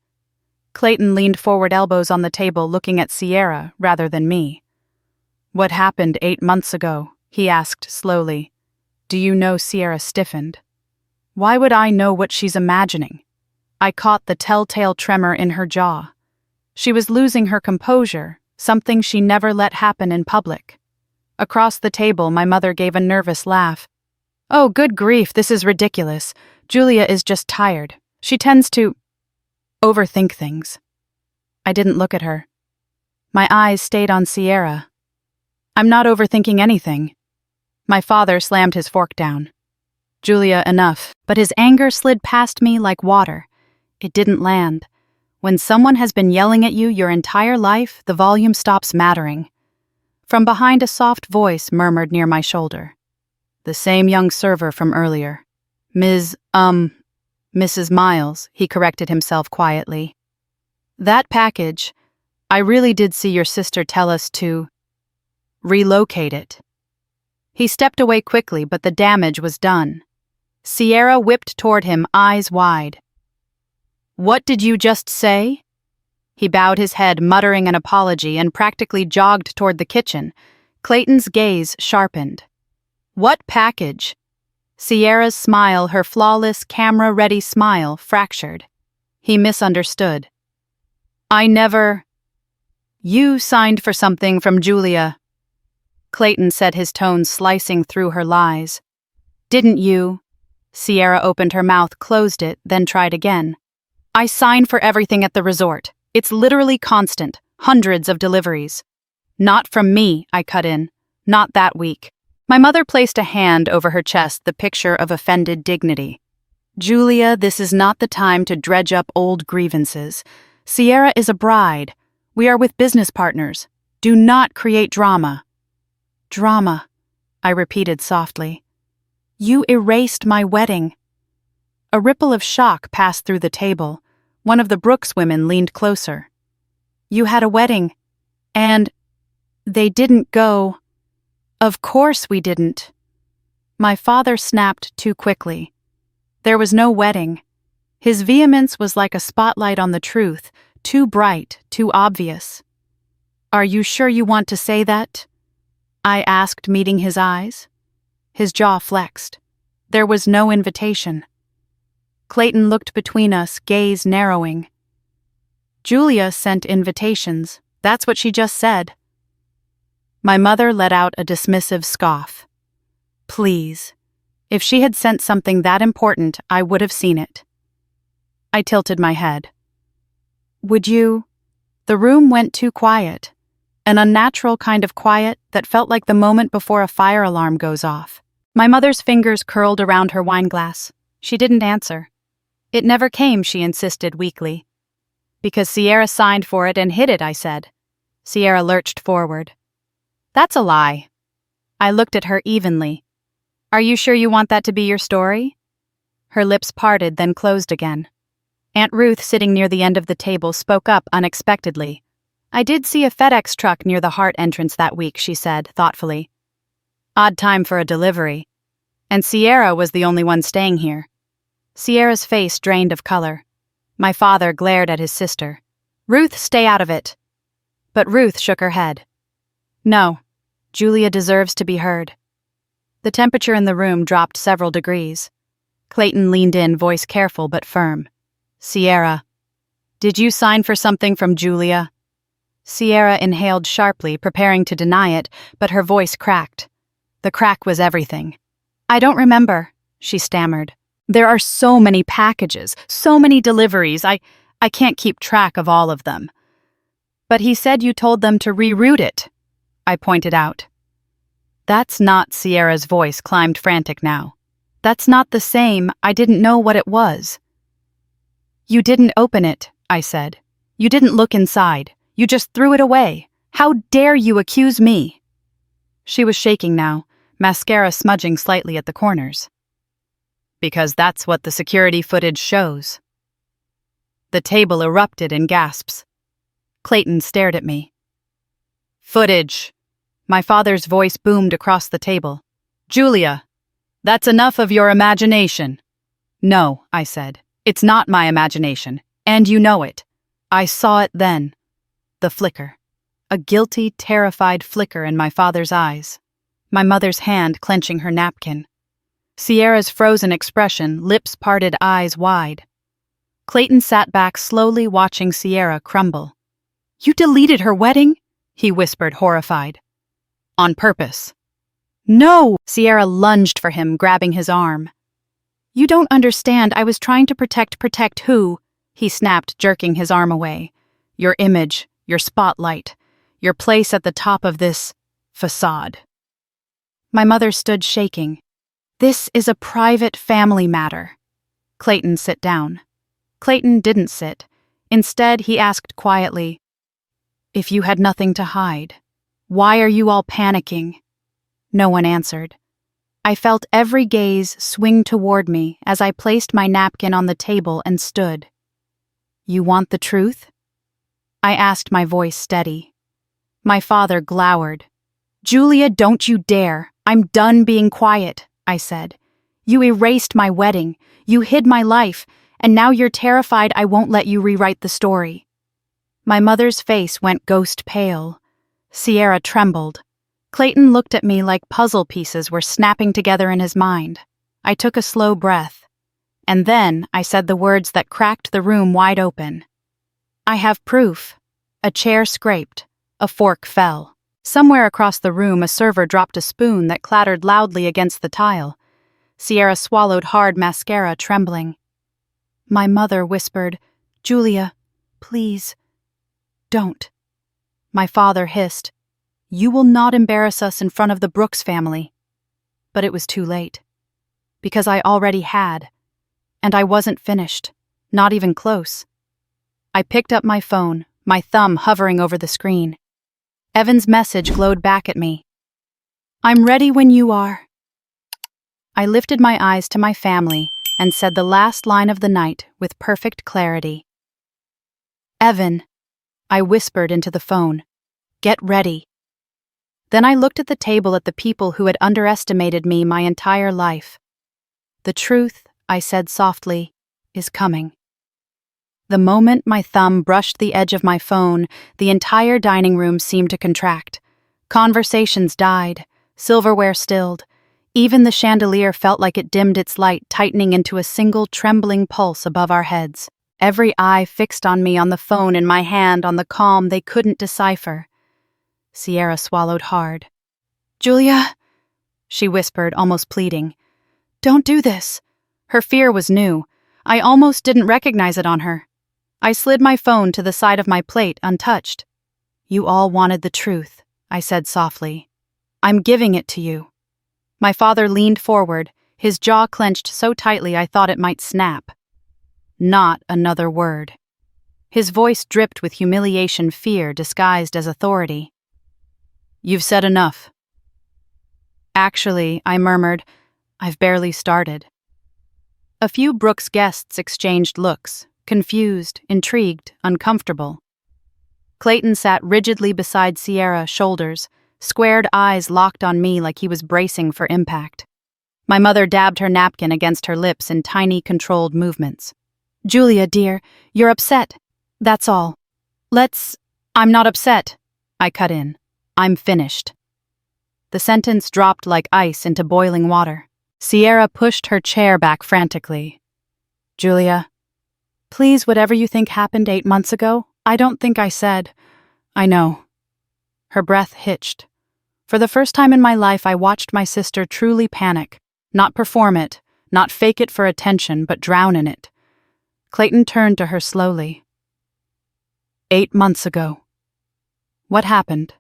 Clayton leaned forward, elbows on the table, looking at Sierra rather than me. "What happened 8 months ago?" he asked slowly. "Do you know?" Sierra stiffened. "Why would I know what she's imagining?" I caught the telltale tremor in her jaw. She was losing her composure, something she never let happen in public. Across the table, my mother gave a nervous laugh. "Oh, good grief, this is ridiculous. Julia is just tired. She tends to overthink things." I didn't look at her. My eyes stayed on Sierra. "I'm not overthinking anything." My father slammed his fork down. "Julia, enough." But his anger slid past me like water. It didn't land. When someone has been yelling at you your entire life, the volume stops mattering. From behind, a soft voice murmured near my shoulder. "The same young server from earlier. Mrs. Miles," he corrected himself quietly. "That package, I really did see your sister tell us to relocate it." He stepped away quickly, but the damage was done. Sierra whipped toward him, eyes wide. "What did you just say?" He bowed his head, muttering an apology, and practically jogged toward the kitchen. Clayton's gaze sharpened. "What package?" Sierra's smile, her flawless, camera-ready smile, fractured. He misunderstood. "I never—" "You signed for something from Julia," Clayton said, his tone slicing through her lies. "Didn't you?" Sierra opened her mouth, closed it, then tried again. "I sign for everything at the resort. It's literally constant, hundreds of deliveries." "Not from me," I cut in. "Not that week." My mother placed a hand over her chest, the picture of offended dignity. Julia, this is not the time to dredge up old grievances. Sierra is a bride. We are with business partners. Do not create drama. Drama, I repeated softly. You erased my wedding. A ripple of shock passed through the table. One of the Brooks women leaned closer. You had a wedding, and they didn't go. Of course we didn't. My father snapped too quickly. There was no wedding. His vehemence was like a spotlight on the truth, too bright, too obvious. Are you sure you want to say that? I asked, meeting his eyes. His jaw flexed. There was no invitation. Clayton looked between us, gaze narrowing. Julia sent invitations. That's what she just said. My mother let out a dismissive scoff. Please. If she had sent something that important, I would have seen it. I tilted my head. Would you? The room went too quiet. An unnatural kind of quiet that felt like the moment before a fire alarm goes off. My mother's fingers curled around her wineglass. She didn't answer. It never came, she insisted weakly. Because Sierra signed for it and hid it, I said. Sierra lurched forward. That's a lie. I looked at her evenly. Are you sure you want that to be your story? Her lips parted, then closed again. Aunt Ruth, sitting near the end of the table, spoke up unexpectedly. I did see a FedEx truck near the Hart entrance that week, she said, thoughtfully. Odd time for a delivery. And Sierra was the only one staying here. Sierra's face drained of color. My father glared at his sister. Ruth, stay out of it. But Ruth shook her head. No. Julia deserves to be heard. The temperature in the room dropped several degrees. Clayton leaned in, voice careful but firm. Sierra, did you sign for something from Julia? Sierra inhaled sharply, preparing to deny it, but her voice cracked. The crack was everything. I don't remember, she stammered. There are so many packages, so many deliveries, I can't keep track of all of them. But he said you told them to reroute it, I pointed out. That's not, Sierra's voice climbed frantic now. That's not the same, I didn't know what it was. You didn't open it, I said. You didn't look inside. You just threw it away. How dare you accuse me? She was shaking now, mascara smudging slightly at the corners. Because that's what the security footage shows. The table erupted in gasps. Clayton stared at me. Footage. My father's voice boomed across the table. Julia, that's enough of your imagination. No, I said. It's not my imagination, and you know it. I saw it then. The flicker. A guilty, terrified flicker in my father's eyes. My mother's hand clenching her napkin. Sierra's frozen expression, lips parted, eyes wide. Clayton sat back, slowly watching Sierra crumble. You deleted her wedding? He whispered, horrified. On purpose. No! Sierra lunged for him, grabbing his arm. You don't understand. I was trying to protect who? He snapped, jerking his arm away. Your image, your spotlight, your place at the top of this facade. My mother stood shaking. This is a private family matter. Clayton, sit down. Clayton didn't sit. Instead, he asked quietly, if you had nothing to hide, why are you all panicking? No one answered. I felt every gaze swing toward me as I placed my napkin on the table and stood. You want the truth? I asked, my voice steady. My father glowered. Julia, don't you dare. I'm done being quiet, I said. You erased my wedding. You hid my life, and now you're terrified I won't let you rewrite the story. My mother's face went ghost pale. Sierra trembled. Clayton looked at me like puzzle pieces were snapping together in his mind. I took a slow breath. And then I said the words that cracked the room wide open. I have proof. A chair scraped. A fork fell. Somewhere across the room, a server dropped a spoon that clattered loudly against the tile. Sierra swallowed hard mascara, trembling. My mother whispered, Julia, please, don't. My father hissed, you will not embarrass us in front of the Brooks family. But it was too late. Because I already had. And I wasn't finished. Not even close. I picked up my phone, my thumb hovering over the screen. Evan's message glowed back at me. "I'm ready when you are." I lifted my eyes to my family and said the last line of the night with perfect clarity. "Evan," I whispered into the phone, "get ready." Then I looked at the table at the people who had underestimated me my entire life. "The truth," I said softly, "is coming." The moment my thumb brushed the edge of my phone, the entire dining room seemed to contract. Conversations died, silverware stilled. Even the chandelier felt like it dimmed its light, tightening into a single trembling pulse above our heads. Every eye fixed on me, on the phone in my hand, on the calm they couldn't decipher. Sierra swallowed hard. "Julia," she whispered, almost pleading. "Don't do this." Her fear was new. I almost didn't recognize it on her. I slid my phone to the side of my plate, untouched. "You all wanted the truth," I said softly. "I'm giving it to you." My father leaned forward, his jaw clenched so tightly I thought it might snap. Not another word. His voice dripped with humiliation, fear disguised as authority. "You've said enough." "Actually," I murmured, "I've barely started." A few Brooks guests exchanged looks, confused, intrigued, uncomfortable. Clayton sat rigidly beside Sierra, shoulders, squared eyes locked on me like he was bracing for impact. My mother dabbed her napkin against her lips in tiny, controlled movements. "Julia, dear, you're upset. That's all. I'm not upset," I cut in. "I'm finished." The sentence dropped like ice into boiling water. Sierra pushed her chair back frantically. "Julia, please, whatever you think happened 8 months ago, I don't think I said. I know." Her breath hitched. For the first time in my life, I watched my sister truly panic. Not perform it, not fake it for attention, but drown in it. Clayton turned to her slowly. 8 months ago. What happened?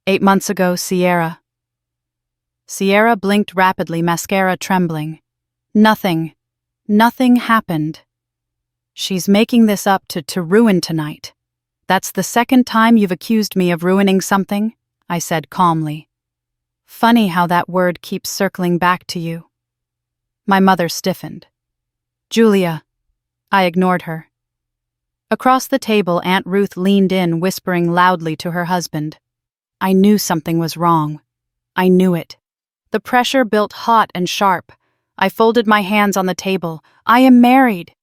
8 months ago, Sierra. Sierra blinked rapidly, mascara trembling. Nothing happened. She's making this up to ruin tonight. That's the second time you've accused me of ruining something, I said calmly. Funny how that word keeps circling back to you. My mother stiffened. "Julia." I ignored her. Across the table, Aunt Ruth leaned in, whispering loudly to her husband. I knew something was wrong. I knew it. The pressure built hot and sharp. I folded my hands on the table. "I am married."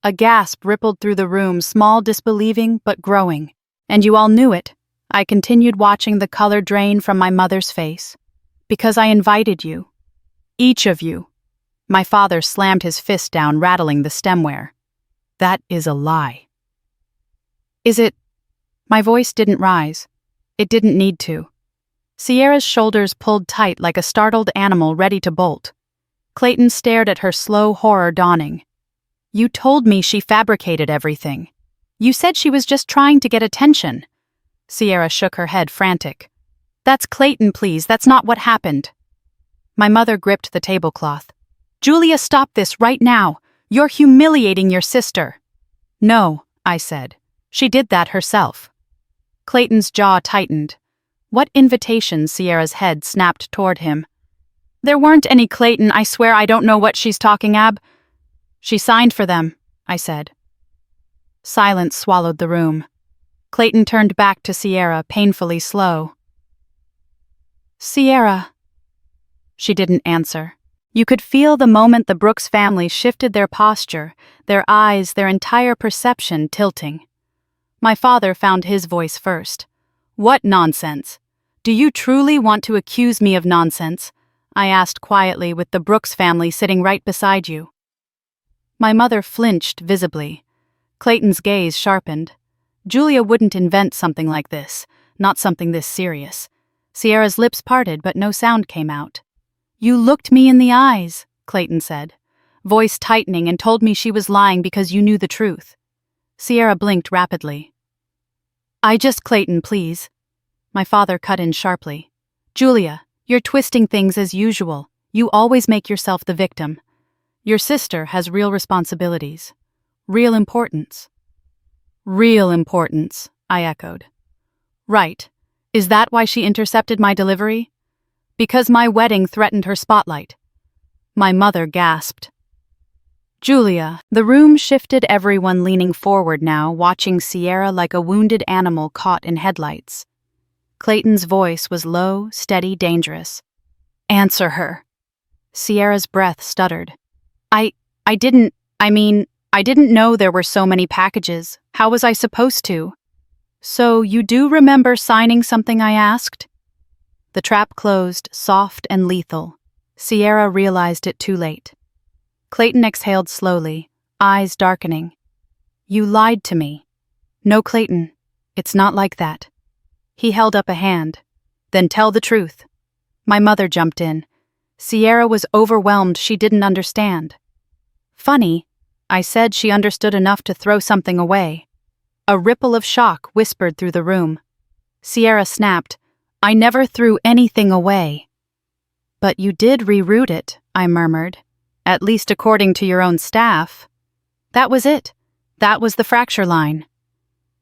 A gasp rippled through the room, small, disbelieving, but growing. "And you all knew it." I continued, watching the color drain from my mother's face. "Because I invited you. Each of you." My father slammed his fist down, rattling the stemware. "That is a lie." "Is it?" My voice didn't rise. It didn't need to. Sierra's shoulders pulled tight like a startled animal ready to bolt. Clayton stared at her, slow horror dawning. "You told me she fabricated everything. You said she was just trying to get attention." Sierra shook her head, frantic. "That's Clayton, please. That's not what happened." My mother gripped the tablecloth. "Julia, stop this right now. You're humiliating your sister." "No," I said. "She did that herself." Clayton's jaw tightened. What invitation? Sierra's head snapped toward him. "There weren't any, Clayton. I swear I don't know what she's talking ab." "She signed for them," I said. Silence swallowed the room. Clayton turned back to Sierra, painfully slow. "Sierra." She didn't answer. You could feel the moment the Brooks family shifted their posture, their eyes, their entire perception tilting. My father found his voice first. "What nonsense? Do you truly want to accuse me of nonsense?" I asked quietly, with the Brooks family sitting right beside you. My mother flinched visibly. Clayton's gaze sharpened. Julia wouldn't invent something like this, not something this serious. Sierra's lips parted, but no sound came out. "You looked me in the eyes," Clayton said, voice tightening, "and told me she was lying because you knew the truth." Sierra blinked rapidly. Clayton, please." My father cut in sharply. "Julia, You're twisting things as usual. You always make yourself the victim. Your sister has real responsibilities. Real importance. Real importance, I echoed. Right. Is that why she intercepted my delivery? Because my wedding threatened her spotlight. My mother gasped. Julia, the room shifted, everyone leaning forward now, watching Sierra like a wounded animal caught in headlights. Clayton's voice was low, steady, dangerous. Answer her. Sierra's breath stuttered. I didn't know there were so many packages. How was I supposed to? So you do remember signing something I asked? The trap closed, soft and lethal. Sierra realized it too late. Clayton exhaled slowly, eyes darkening. You lied to me. No, Clayton, it's not like that. He held up a hand. Then tell the truth. My mother jumped in. Sierra was overwhelmed, she didn't understand. Funny, I said she understood enough to throw something away. A ripple of shock whispered through the room. Sierra snapped, I never threw anything away. But you did reroute it, I murmured. At least according to your own staff. That was it. That was the fracture line.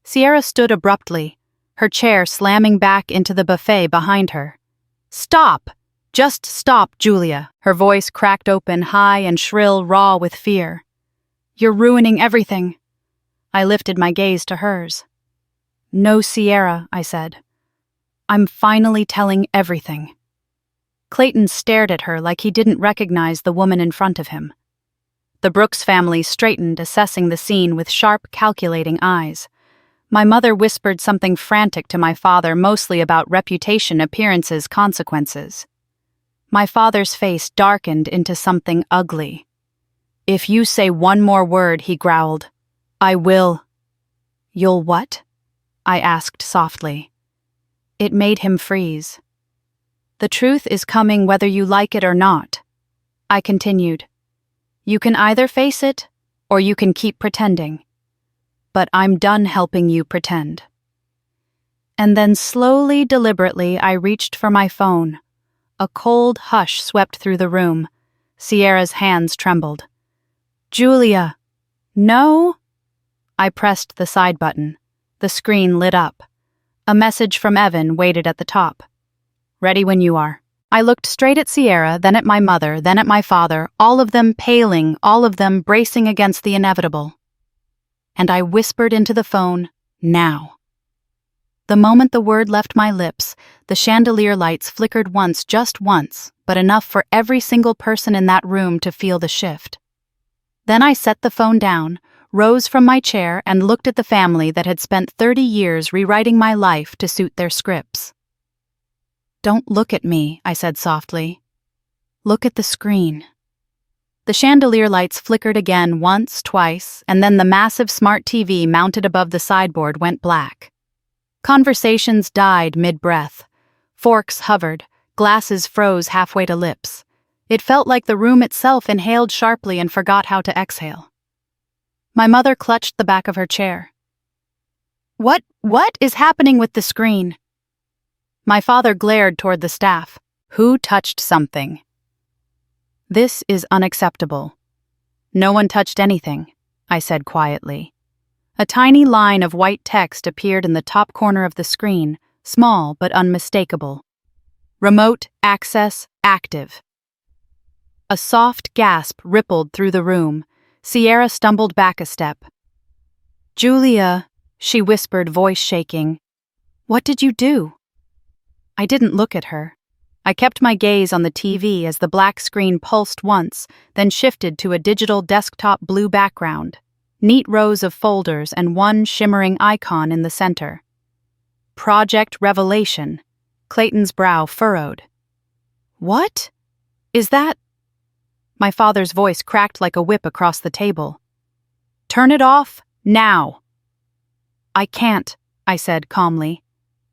Sierra stood abruptly, her chair slamming back into the buffet behind her. Stop! Just stop, Julia. Her voice cracked open, high and shrill, raw with fear. You're ruining everything. I lifted my gaze to hers. No, Sierra, I said. I'm finally telling everything. Clayton stared at her like he didn't recognize the woman in front of him. The Brooks family straightened, assessing the scene with sharp, calculating eyes. My mother whispered something frantic to my father, mostly about reputation, appearances, consequences. My father's face darkened into something ugly. If you say one more word, he growled, I will. You'll what? I asked softly. It made him freeze. The truth is coming whether you like it or not. I continued. You can either face it, or you can keep pretending. But I'm done helping you pretend. And then slowly, deliberately, I reached for my phone. A cold hush swept through the room. Sierra's hands trembled. Julia! No? I pressed the side button. The screen lit up. A message from Evan waited at the top. Ready when you are. I looked straight at Sierra, then at my mother, then at my father, all of them paling, all of them bracing against the inevitable. And I whispered into the phone, now. The moment the word left my lips, the chandelier lights flickered once, just once, but enough for every single person in that room to feel the shift. Then I set the phone down, rose from my chair, and looked at the family that had spent 30 years rewriting my life to suit their scripts. Don't look at me, I said softly. Look at the screen. The chandelier lights flickered again once, twice, and then the massive smart TV mounted above the sideboard went black. Conversations died mid-breath. Forks hovered, glasses froze halfway to lips. It felt like the room itself inhaled sharply and forgot how to exhale. My mother clutched the back of her chair. What is happening with the screen? My father glared toward the staff. Who touched something? This is unacceptable. No one touched anything, I said quietly. A tiny line of white text appeared in the top corner of the screen, small but unmistakable. Remote access active. A soft gasp rippled through the room. Sierra stumbled back a step. Julia, she whispered, voice shaking. What did you do? I didn't look at her. I kept my gaze on the TV as the black screen pulsed once, then shifted to a digital desktop blue background, neat rows of folders and one shimmering icon in the center. Project Revelation. Clayton's brow furrowed. What? Is that? My father's voice cracked like a whip across the table. Turn it off, now. I can't, I said calmly.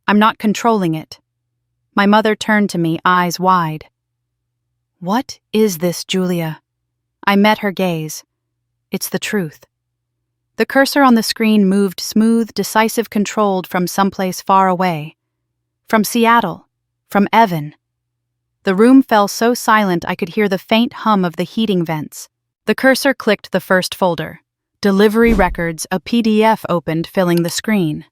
I'm not controlling it. My mother turned to me, eyes wide. What is this, Julia? I met her gaze. It's the truth. The cursor on the screen moved smooth, decisive, controlled from someplace far away. From Seattle. From Evan. The room fell so silent I could hear the faint hum of the heating vents. The cursor clicked the first folder. Delivery records, a PDF opened, filling the screen.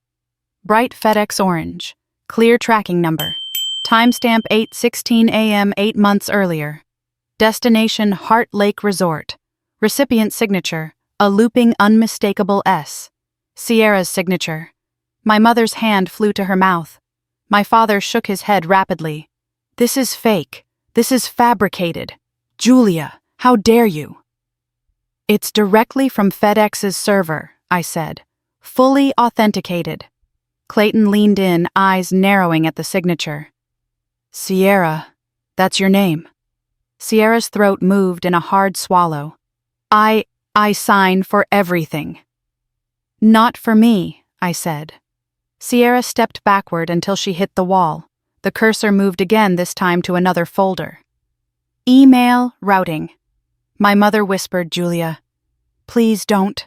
Bright FedEx orange. Clear tracking number. Timestamp 8:16 a.m. 8 months earlier. Destination Heart Lake Resort. Recipient signature, a looping unmistakable S. Sierra's signature. My mother's hand flew to her mouth. My father shook his head rapidly. This is fake. This is fabricated. Julia, how dare you? It's directly from FedEx's server, I said. Fully authenticated. Clayton leaned in, eyes narrowing at the signature. Sierra, that's your name. Sierra's throat moved in a hard swallow. I sign for everything. Not for me, I said. Sierra stepped backward until she hit the wall. The cursor moved again, this time to another folder. Email routing. My mother whispered, Julia, please don't.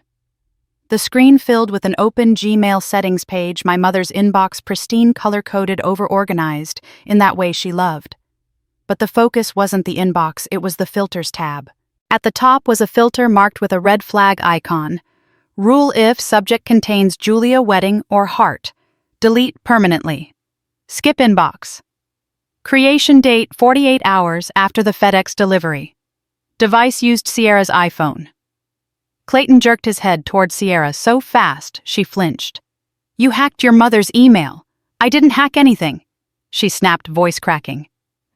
The screen filled with an open Gmail settings page, my mother's inbox pristine, color-coded, over-organized, in that way she loved. But the focus wasn't the inbox, it was the filters tab. At the top was a filter marked with a red flag icon. Rule if subject contains Julia wedding or heart. Delete permanently. Skip inbox. Creation date 48 hours after the FedEx delivery. Device used Sierra's iPhone. Clayton jerked his head toward Sierra so fast she flinched. You hacked your mother's email. I didn't hack anything, she snapped, voice cracking.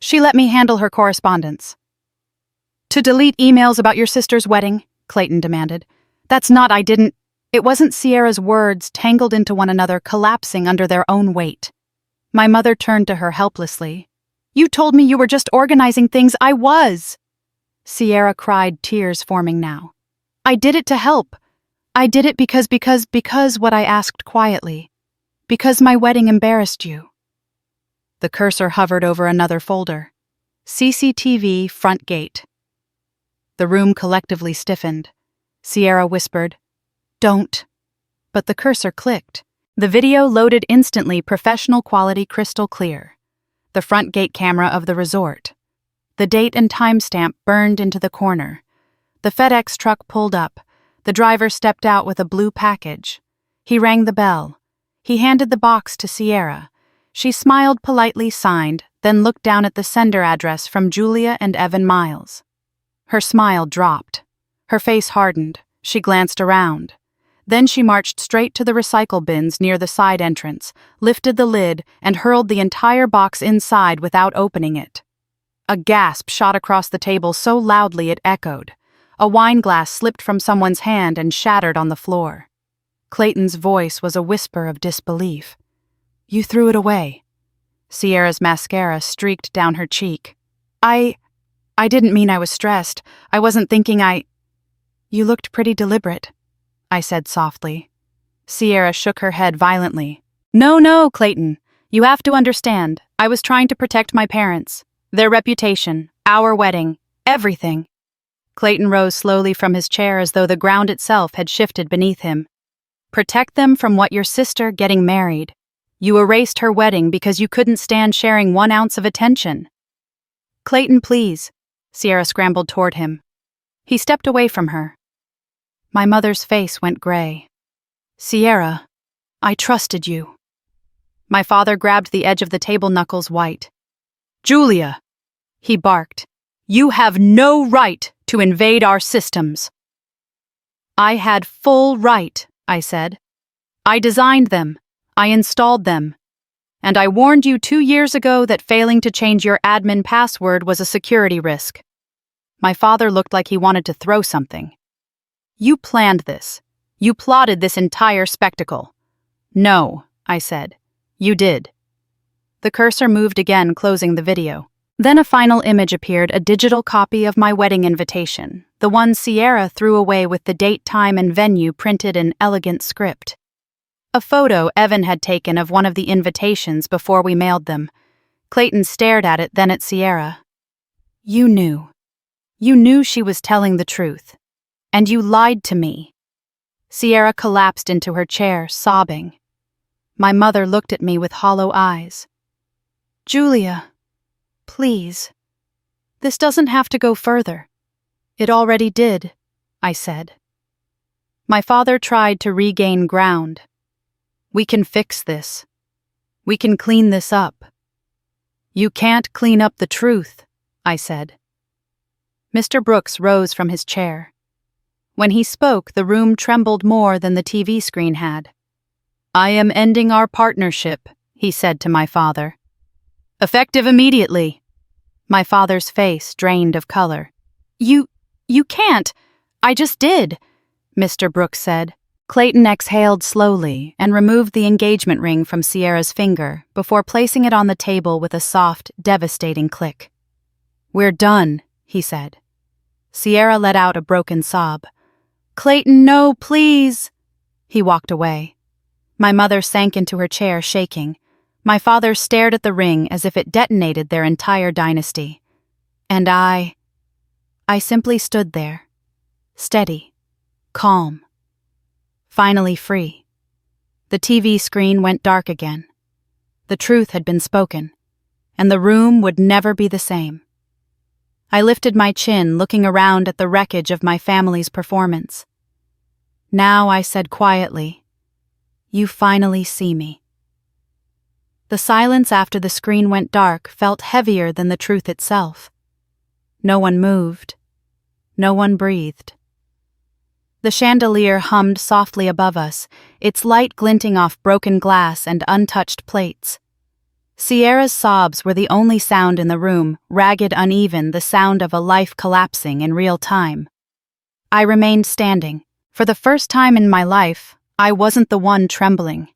She let me handle her correspondence. To delete emails about your sister's wedding? Clayton demanded. That's not I didn't. It wasn't. Sierra's words tangled into one another, collapsing under their own weight. My mother turned to her helplessly. You told me you were just organizing things. I was. Sierra cried, tears forming now. I did it to help. I did it because what I asked quietly. Because my wedding embarrassed you. The cursor hovered over another folder. CCTV front gate. The room collectively stiffened. Sierra whispered, Don't. But the cursor clicked. The video loaded instantly, professional quality, crystal clear. The front gate camera of the resort. The date and timestamp burned into the corner. The FedEx truck pulled up. The driver stepped out with a blue package. He rang the bell. He handed the box to Sierra. She smiled politely, signed, then looked down at the sender address from Julia and Evan Miles. Her smile dropped. Her face hardened. She glanced around. Then she marched straight to the recycle bins near the side entrance, lifted the lid, and hurled the entire box inside without opening it. A gasp shot across the table so loudly it echoed. A wine glass slipped from someone's hand and shattered on the floor. Clayton's voice was a whisper of disbelief. You threw it away. Sierra's mascara streaked down her cheek. I didn't mean I was stressed. I wasn't thinking You looked pretty deliberate, I said softly. Sierra shook her head violently. No, Clayton. You have to understand. I was trying to protect my parents, their reputation, our wedding, everything. Clayton rose slowly from his chair as though the ground itself had shifted beneath him. Protect them from what? Your sister getting married. You erased her wedding because you couldn't stand sharing 1 ounce of attention. Clayton, please. Sierra scrambled toward him. He stepped away from her. My mother's face went gray. Sierra, I trusted you. My father grabbed the edge of the table, knuckles white. Julia, he barked. You have no right to invade our systems. I had full right, I said. I designed them. I installed them. And I warned you 2 years ago that failing to change your admin password was a security risk. My father looked like he wanted to throw something. You planned this. You plotted this entire spectacle. No, I said. You did. The cursor moved again, closing the video. Then a final image appeared, a digital copy of my wedding invitation, the one Sierra threw away with the date, time, and venue printed in elegant script. A photo Evan had taken of one of the invitations before we mailed them. Clayton stared at it, then at Sierra. You knew. You knew she was telling the truth. And you lied to me. Sierra collapsed into her chair, sobbing. My mother looked at me with hollow eyes. Julia, please. This doesn't have to go further. It already did, I said. My father tried to regain ground. We can fix this. We can clean this up. You can't clean up the truth, I said. Mr. Brooks rose from his chair. When he spoke, the room trembled more than the TV screen had. I am ending our partnership, he said to my father. Effective immediately. My father's face drained of color. You can't. I just did, Mr. Brooks said. Clayton exhaled slowly and removed the engagement ring from Sierra's finger before placing it on the table with a soft, devastating click. We're done, he said. Sierra let out a broken sob. Clayton, no, please. He walked away. My mother sank into her chair, shaking. My father stared at the ring as if it detonated their entire dynasty. And I simply stood there, steady, calm. Finally free. The TV screen went dark again. The truth had been spoken, and the room would never be the same. I lifted my chin, looking around at the wreckage of my family's performance. Now I said quietly, You finally see me. The silence after the screen went dark felt heavier than the truth itself. No one moved. No one breathed. The chandelier hummed softly above us, its light glinting off broken glass and untouched plates. Sierra's sobs were the only sound in the room, ragged, uneven, the sound of a life collapsing in real time. I remained standing. For the first time in my life, I wasn't the one trembling.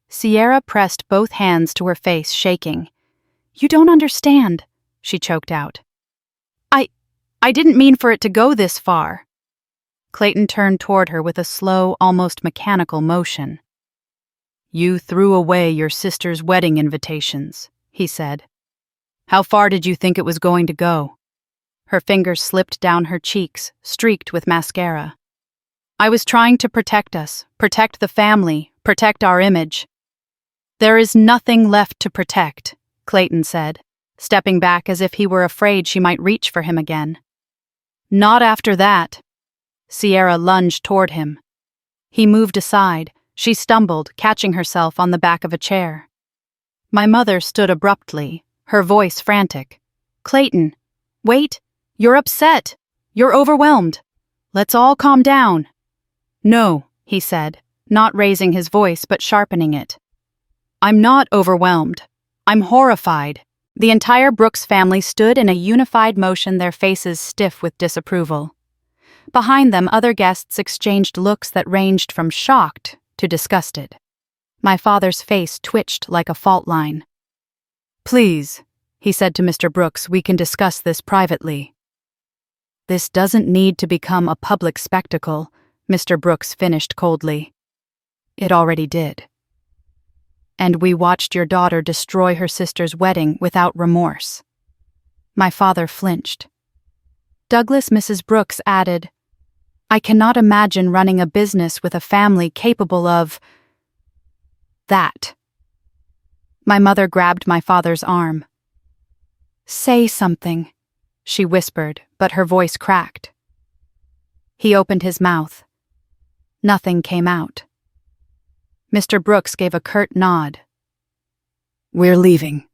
Sierra pressed both hands to her face, shaking. You don't understand, she choked out. I didn't mean for it to go this far. Clayton turned toward her with a slow, almost mechanical motion. You threw away your sister's wedding invitations, he said. How far did you think it was going to go? Her fingers slipped down her cheeks, streaked with mascara. I was trying to protect us, protect the family, protect our image. There is nothing left to protect, Clayton said, stepping back as if he were afraid she might reach for him again. Not after that. Sierra lunged toward him. He moved aside. She stumbled, catching herself on the back of a chair. My mother stood abruptly, her voice frantic. Clayton, wait, you're upset. You're overwhelmed. Let's all calm down. No, he said, not raising his voice but sharpening it. I'm not overwhelmed. I'm horrified. The entire Brooks family stood in a unified motion, their faces stiff with disapproval. Behind them, other guests exchanged looks that ranged from shocked to disgusted. My father's face twitched like a fault line. Please, he said to Mr. Brooks, we can discuss this privately. This doesn't need to become a public spectacle, Mr. Brooks finished coldly. It already did. And we watched your daughter destroy her sister's wedding without remorse. My father flinched. Douglas Mrs. Brooks added, I cannot imagine running a business with a family capable of that. My mother grabbed my father's arm. Say something, she whispered, but her voice cracked. He opened his mouth. Nothing came out. Mr. Brooks gave a curt nod. We're leaving.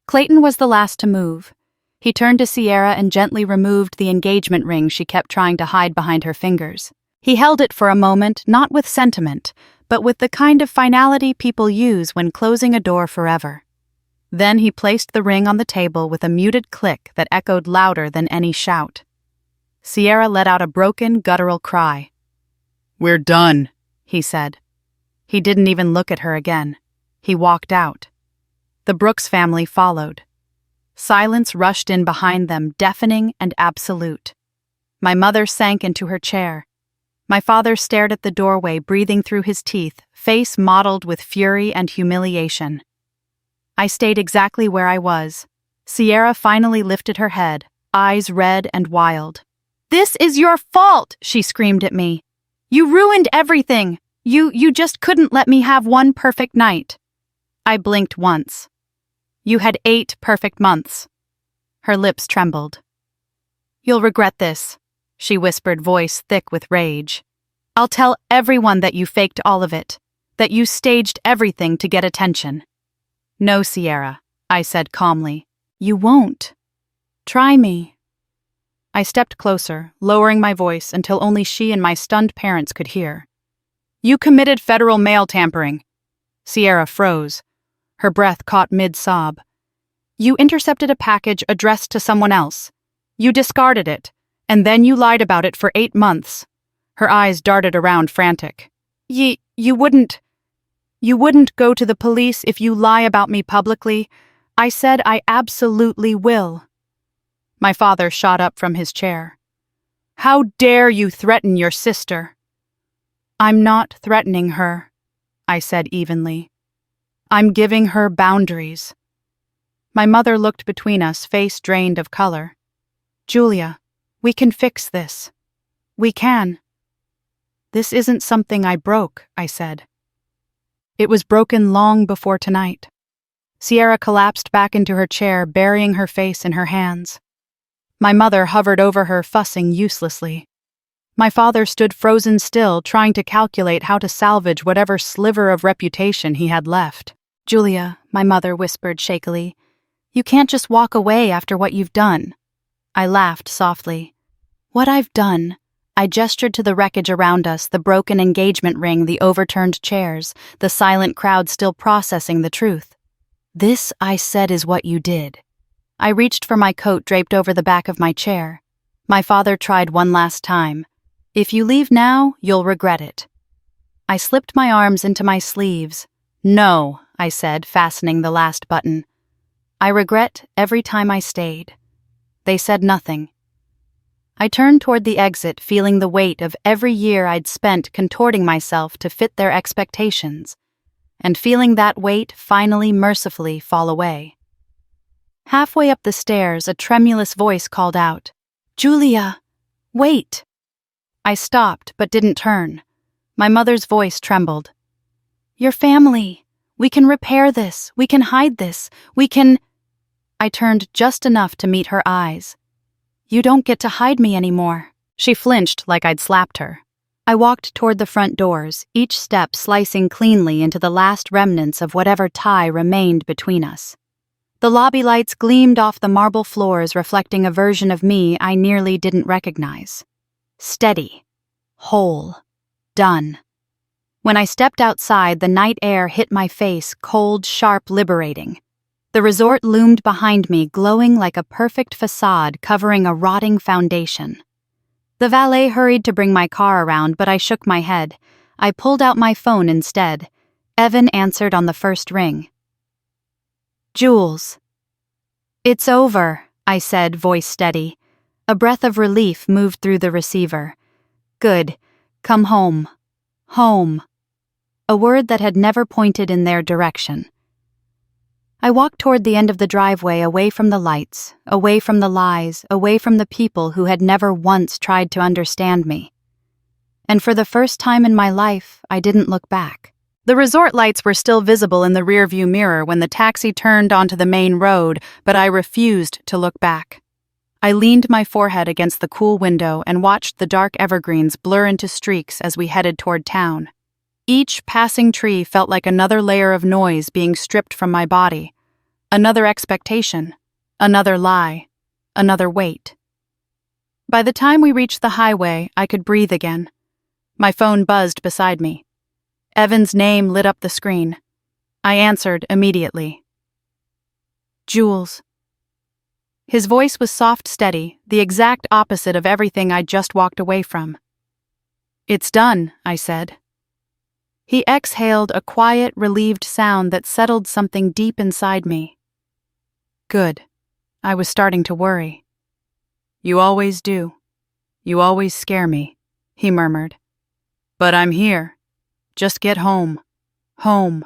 Clayton was the last to move. He turned to Sierra and gently removed the engagement ring she kept trying to hide behind her fingers. He held it for a moment, not with sentiment, but with the kind of finality people use when closing a door forever. Then he placed the ring on the table with a muted click that echoed louder than any shout. Sierra let out a broken, guttural cry. We're done, he said. He didn't even look at her again. He walked out. The Brooks family followed. Silence rushed in behind them, deafening and absolute. My mother sank into her chair. My father stared at the doorway, breathing through his teeth, face mottled with fury and humiliation. I stayed exactly where I was. Sierra finally lifted her head, eyes red and wild. This is your fault, she screamed at me. You ruined everything. You just couldn't let me have one perfect night. I blinked once. You had 8 perfect months. Her lips trembled. "You'll regret this," she whispered, voice thick with rage. "I'll tell everyone that you faked all of it, that you staged everything to get attention." "No, Sierra," I said calmly. "You won't. Try me." I stepped closer, lowering my voice until only she and my stunned parents could hear. "You committed federal mail tampering." Sierra froze. Her breath caught mid-sob. "You intercepted a package addressed to someone else. You discarded it, and then you lied about it for 8 months. Her eyes darted around, frantic. You wouldn't go to the police if you lie about me publicly. I said I absolutely will." My father shot up from his chair. "How dare you threaten your sister?" "I'm not threatening her," I said evenly. "I'm giving her boundaries." My mother looked between us, face drained of color. "Julia, we can fix this. We can." "This isn't something I broke," I said. "It was broken long before tonight." Sierra collapsed back into her chair, burying her face in her hands. My mother hovered over her, fussing uselessly. My father stood frozen still, trying to calculate how to salvage whatever sliver of reputation he had left. "Julia," my mother whispered shakily, "you can't just walk away after what you've done." I laughed softly. "What I've done?" I gestured to the wreckage around us, the broken engagement ring, the overturned chairs, the silent crowd still processing the truth. "This," I said, "is what you did." I reached for my coat draped over the back of my chair. My father tried one last time. "If you leave now, you'll regret it." I slipped my arms into my sleeves. "No," I said, fastening the last button. "I regret every time I stayed." They said nothing. I turned toward the exit, feeling the weight of every year I'd spent contorting myself to fit their expectations, and feeling that weight finally mercifully fall away. Halfway up the stairs, a tremulous voice called out, "Julia, wait!" I stopped, but didn't turn. My mother's voice trembled. "Your family. We can repair this. We can hide this. We can—" I turned just enough to meet her eyes. "You don't get to hide me anymore." She flinched like I'd slapped her. I walked toward the front doors, each step slicing cleanly into the last remnants of whatever tie remained between us. The lobby lights gleamed off the marble floors, reflecting a version of me I nearly didn't recognize. Steady. Whole. Done. When I stepped outside, the night air hit my face, cold, sharp, liberating. The resort loomed behind me, glowing like a perfect facade covering a rotting foundation. The valet hurried to bring my car around, but I shook my head. I pulled out my phone instead. Evan answered on the first ring. "Jules." "It's over," I said, voice steady. A breath of relief moved through the receiver. "Good. Come home. Home." A word that had never pointed in their direction. I walked toward the end of the driveway, away from the lights, away from the lies, away from the people who had never once tried to understand me. And for the first time in my life, I didn't look back. The resort lights were still visible in the rearview mirror when the taxi turned onto the main road, but I refused to look back. I leaned my forehead against the cool window and watched the dark evergreens blur into streaks as we headed toward town. Each passing tree felt like another layer of noise being stripped from my body. Another expectation, another lie, another weight. By the time we reached the highway, I could breathe again. My phone buzzed beside me. Evan's name lit up the screen. I answered immediately. "Jules." His voice was soft, steady, the exact opposite of everything I'd just walked away from. "It's done," I said. He exhaled a quiet, relieved sound that settled something deep inside me. "Good." I was starting to worry. "You always do. You always scare me," he murmured. "But I'm here. Just get home. Home."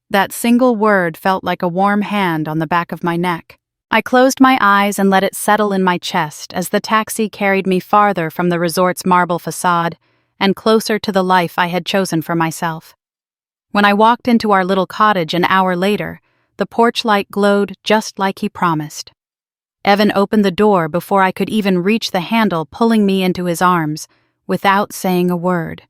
That single word felt like a warm hand on the back of my neck. I closed my eyes and let it settle in my chest as the taxi carried me farther from the resort's marble facade and closer to the life I had chosen for myself. When I walked into our little cottage an hour later, the porch light glowed just like he promised. Evan opened the door before I could even reach the handle, pulling me into his arms, without saying a word.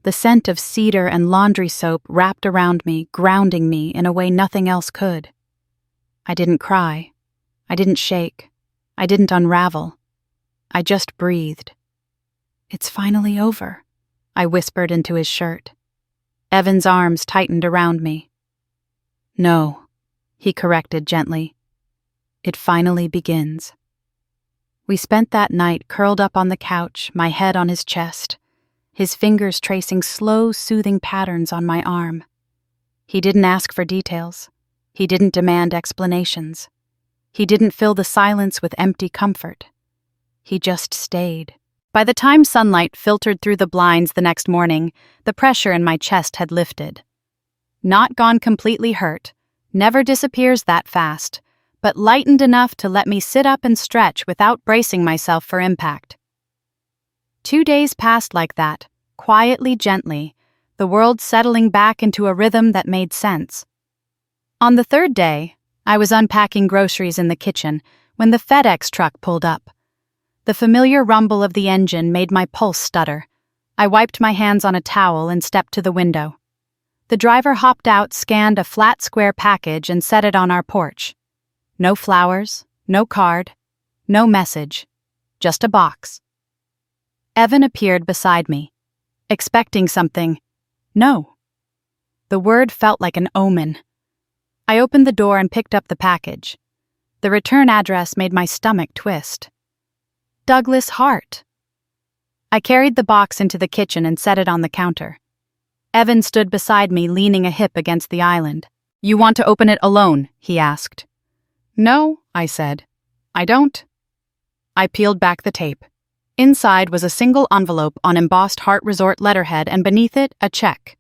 The scent of cedar and laundry soap wrapped around me, grounding me in a way nothing else could. I didn't cry. I didn't shake. I didn't unravel. I just breathed. "It's finally over," I whispered into his shirt. Evan's arms tightened around me. "No," he corrected gently. "It finally begins." We spent that night curled up on the couch, my head on his chest, his fingers tracing slow, soothing patterns on my arm. He didn't ask for details. He didn't demand explanations. He didn't fill the silence with empty comfort. He just stayed. By the time sunlight filtered through the blinds the next morning, the pressure in my chest had lifted. Not gone completely hurt, never disappears that fast, but lightened enough to let me sit up and stretch without bracing myself for impact. 2 days passed like that, quietly, gently, the world settling back into a rhythm that made sense. On the third day, I was unpacking groceries in the kitchen when the FedEx truck pulled up. The familiar rumble of the engine made my pulse stutter. I wiped my hands on a towel and stepped to the window. The driver hopped out, scanned a flat square package, and set it on our porch. No flowers, no card, no message, just a box. Evan appeared beside me, expecting something. No. The word felt like an omen. I opened the door and picked up the package. The return address made my stomach twist. Douglas Hart. I carried the box into the kitchen and set it on the counter. Evan stood beside me, leaning a hip against the island. "You want to open it alone?" he asked. "No," I said. "I don't." I peeled back the tape. Inside was a single envelope on embossed Hart Resort letterhead, and beneath it, a check.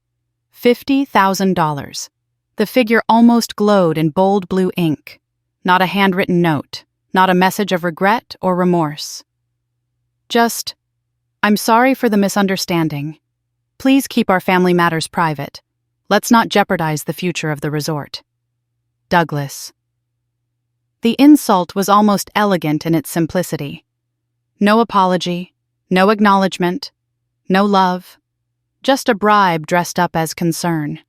$50,000. The figure almost glowed in bold blue ink. Not a handwritten note, not a message of regret or remorse. Just, "I'm sorry for the misunderstanding. Please keep our family matters private. Let's not jeopardize the future of the resort. Douglas." The insult was almost elegant in its simplicity. No apology, no acknowledgement, no love, just a bribe dressed up as concern.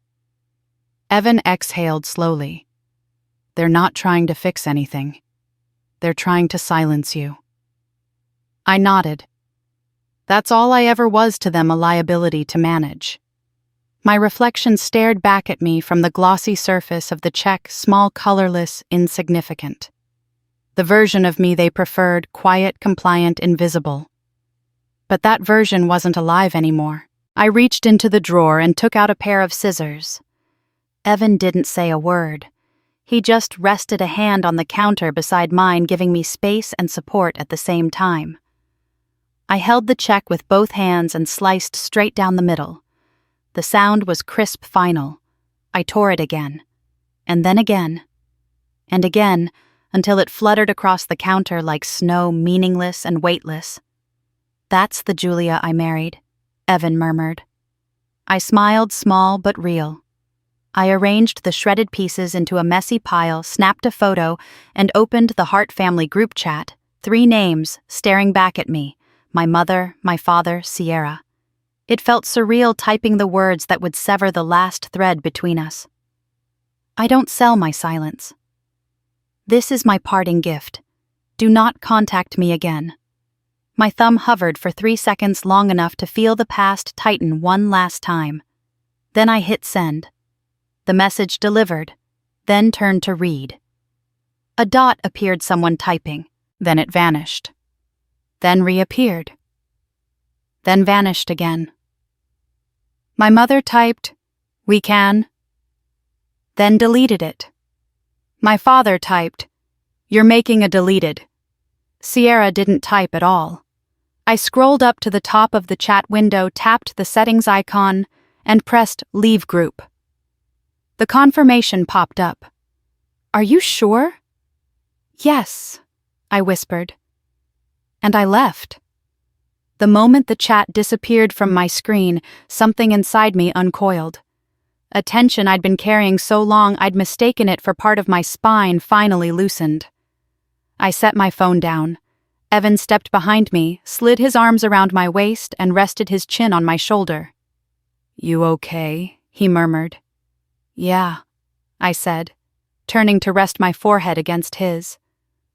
Evan exhaled slowly. "They're not trying to fix anything. They're trying to silence you." I nodded. That's all I ever was to them, a liability to manage. My reflection stared back at me from the glossy surface of the check, small, colorless, insignificant. The version of me they preferred, quiet, compliant, invisible. But that version wasn't alive anymore. I reached into the drawer and took out a pair of scissors. Evan didn't say a word. He just rested a hand on the counter beside mine, giving me space and support at the same time. I held the check with both hands and sliced straight down the middle. The sound was crisp, final. I tore it again, and then again, and again, until it fluttered across the counter like snow, meaningless and weightless. "That's the Julia I married," Evan murmured. I smiled, small but real. I arranged the shredded pieces into a messy pile, snapped a photo, and opened the Hart family group chat, 3 names staring back at me, my mother, my father, Sierra. It felt surreal typing the words that would sever the last thread between us. I don't sell my silence. This is my parting gift. Do not contact me again. My thumb hovered for 3 seconds, long enough to feel the past tighten one last time. Then I hit send. The message delivered, then turned to read. A dot appeared, someone typing, then it vanished. Then reappeared. Then vanished again. My mother typed, "We can," then deleted it. My father typed, "You're making a deleted." Sierra didn't type at all. I scrolled up to the top of the chat window, tapped the settings icon, and pressed Leave Group. The confirmation popped up. "Are you sure?" "Yes," I whispered. And I left. The moment the chat disappeared from my screen, something inside me uncoiled. A tension I'd been carrying so long I'd mistaken it for part of my spine finally loosened. I set my phone down. Evan stepped behind me, slid his arms around my waist, and rested his chin on my shoulder. "You okay?" he murmured. "Yeah," I said, turning to rest my forehead against his.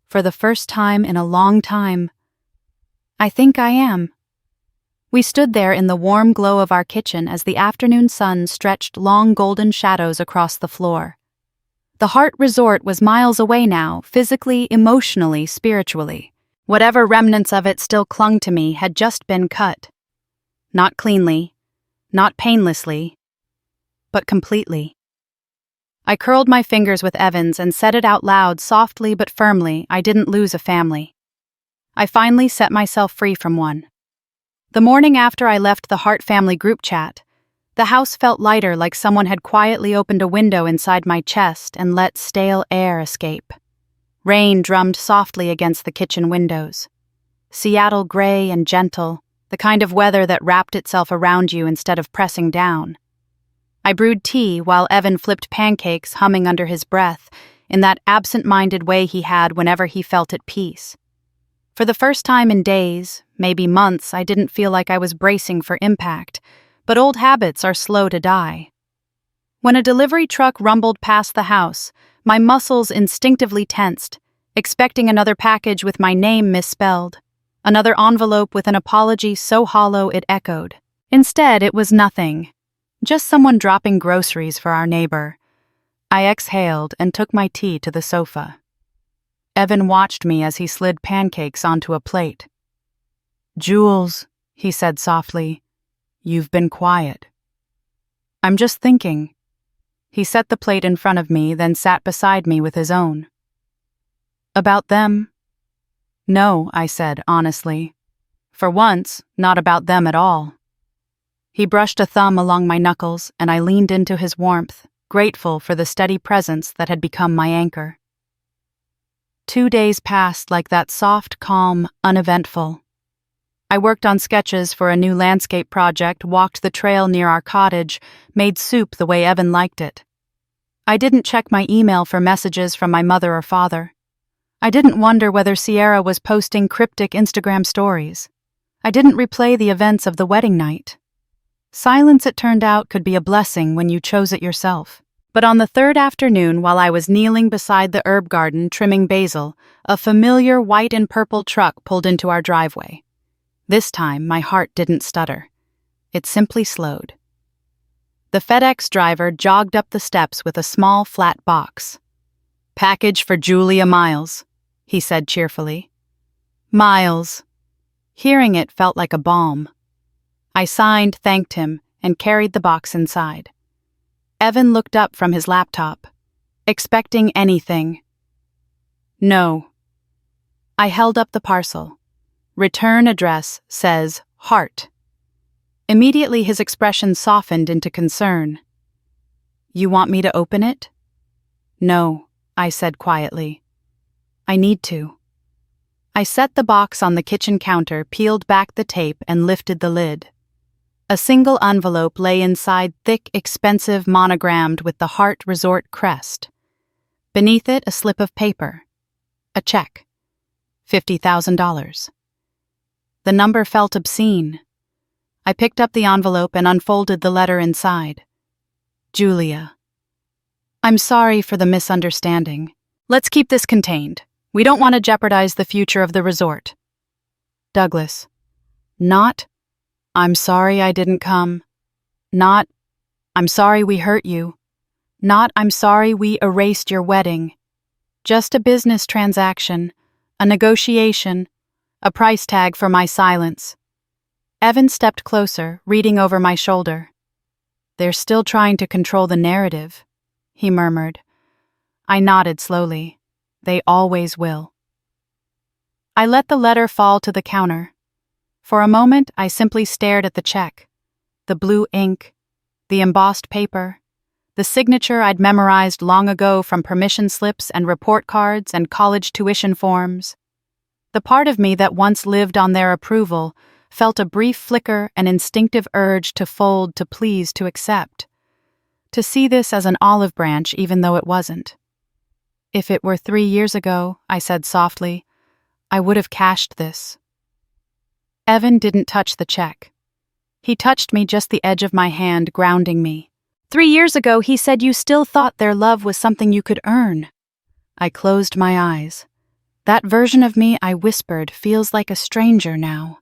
For the first time in a long time. "I think I am." We stood there in the warm glow of our kitchen as the afternoon sun stretched long golden shadows across the floor. The Heart Resort was miles away now, physically, emotionally, spiritually. Whatever remnants of it still clung to me had just been cut. Not cleanly, not painlessly, but completely. I curled my fingers with Evan's and said it out loud, softly but firmly. I didn't lose a family. I finally set myself free from one. The morning after I left the Hart family group chat, the house felt lighter, like someone had quietly opened a window inside my chest and let stale air escape. Rain drummed softly against the kitchen windows. Seattle gray and gentle, the kind of weather that wrapped itself around you instead of pressing down. I brewed tea while Evan flipped pancakes, humming under his breath, in that absent-minded way he had whenever he felt at peace. For the first time in days, maybe months, I didn't feel like I was bracing for impact, but old habits are slow to die. When a delivery truck rumbled past the house, my muscles instinctively tensed, expecting another package with my name misspelled, another envelope with an apology so hollow it echoed. Instead, it was nothing. Just someone dropping groceries for our neighbor. I exhaled and took my tea to the sofa. Evan watched me as he slid pancakes onto a plate. "Jules," he said softly, "you've been quiet." "I'm just thinking." He set the plate in front of me, then sat beside me with his own. "About them?" "No," I said honestly. "For once, not about them at all." He brushed a thumb along my knuckles, and I leaned into his warmth, grateful for the steady presence that had become my anchor. 2 days passed like that, soft, calm, uneventful. I worked on sketches for a new landscape project, walked the trail near our cottage, made soup the way Evan liked it. I didn't check my email for messages from my mother or father. I didn't wonder whether Sierra was posting cryptic Instagram stories. I didn't replay the events of the wedding night. Silence, it turned out, could be a blessing when you chose it yourself. But on the third afternoon, while I was kneeling beside the herb garden trimming basil, a familiar white and purple truck pulled into our driveway. This time, my heart didn't stutter. It simply slowed. The FedEx driver jogged up the steps with a small, flat box. "Package for Julia Miles," he said cheerfully. Miles. Hearing it felt like a balm. I signed, thanked him, and carried the box inside. Evan looked up from his laptop, expecting anything. "No." I held up the parcel. "Return address says Heart." Immediately his expression softened into concern. "You want me to open it?" "No," I said quietly. "I need to." I set the box on the kitchen counter, peeled back the tape, and lifted the lid. A single envelope lay inside, thick, expensive, monogrammed with the Heart Resort crest. Beneath it, a slip of paper. A check. $50,000. The number felt obscene. I picked up the envelope and unfolded the letter inside. Julia. "I'm sorry for the misunderstanding. Let's keep this contained. We don't want to jeopardize the future of the resort." Douglas. Not, "I'm sorry I didn't come." Not, "I'm sorry we hurt you." Not, "I'm sorry we erased your wedding." Just a business transaction, a negotiation, a price tag for my silence. Evan stepped closer, reading over my shoulder. "They're still trying to control the narrative," he murmured. I nodded slowly. "They always will." I let the letter fall to the counter. For a moment, I simply stared at the check. The blue ink, the embossed paper, the signature I'd memorized long ago from permission slips and report cards and college tuition forms. The part of me that once lived on their approval felt a brief flicker, an instinctive urge to fold, to please, to accept. To see this as an olive branch even though it wasn't. If it were 3 years ago, I said softly, I would have cashed this. Evan didn't touch the check. He touched me just the edge of my hand, grounding me. 3 years ago, he said you still thought their love was something you could earn. I closed my eyes. That version of me, I whispered, feels like a stranger now.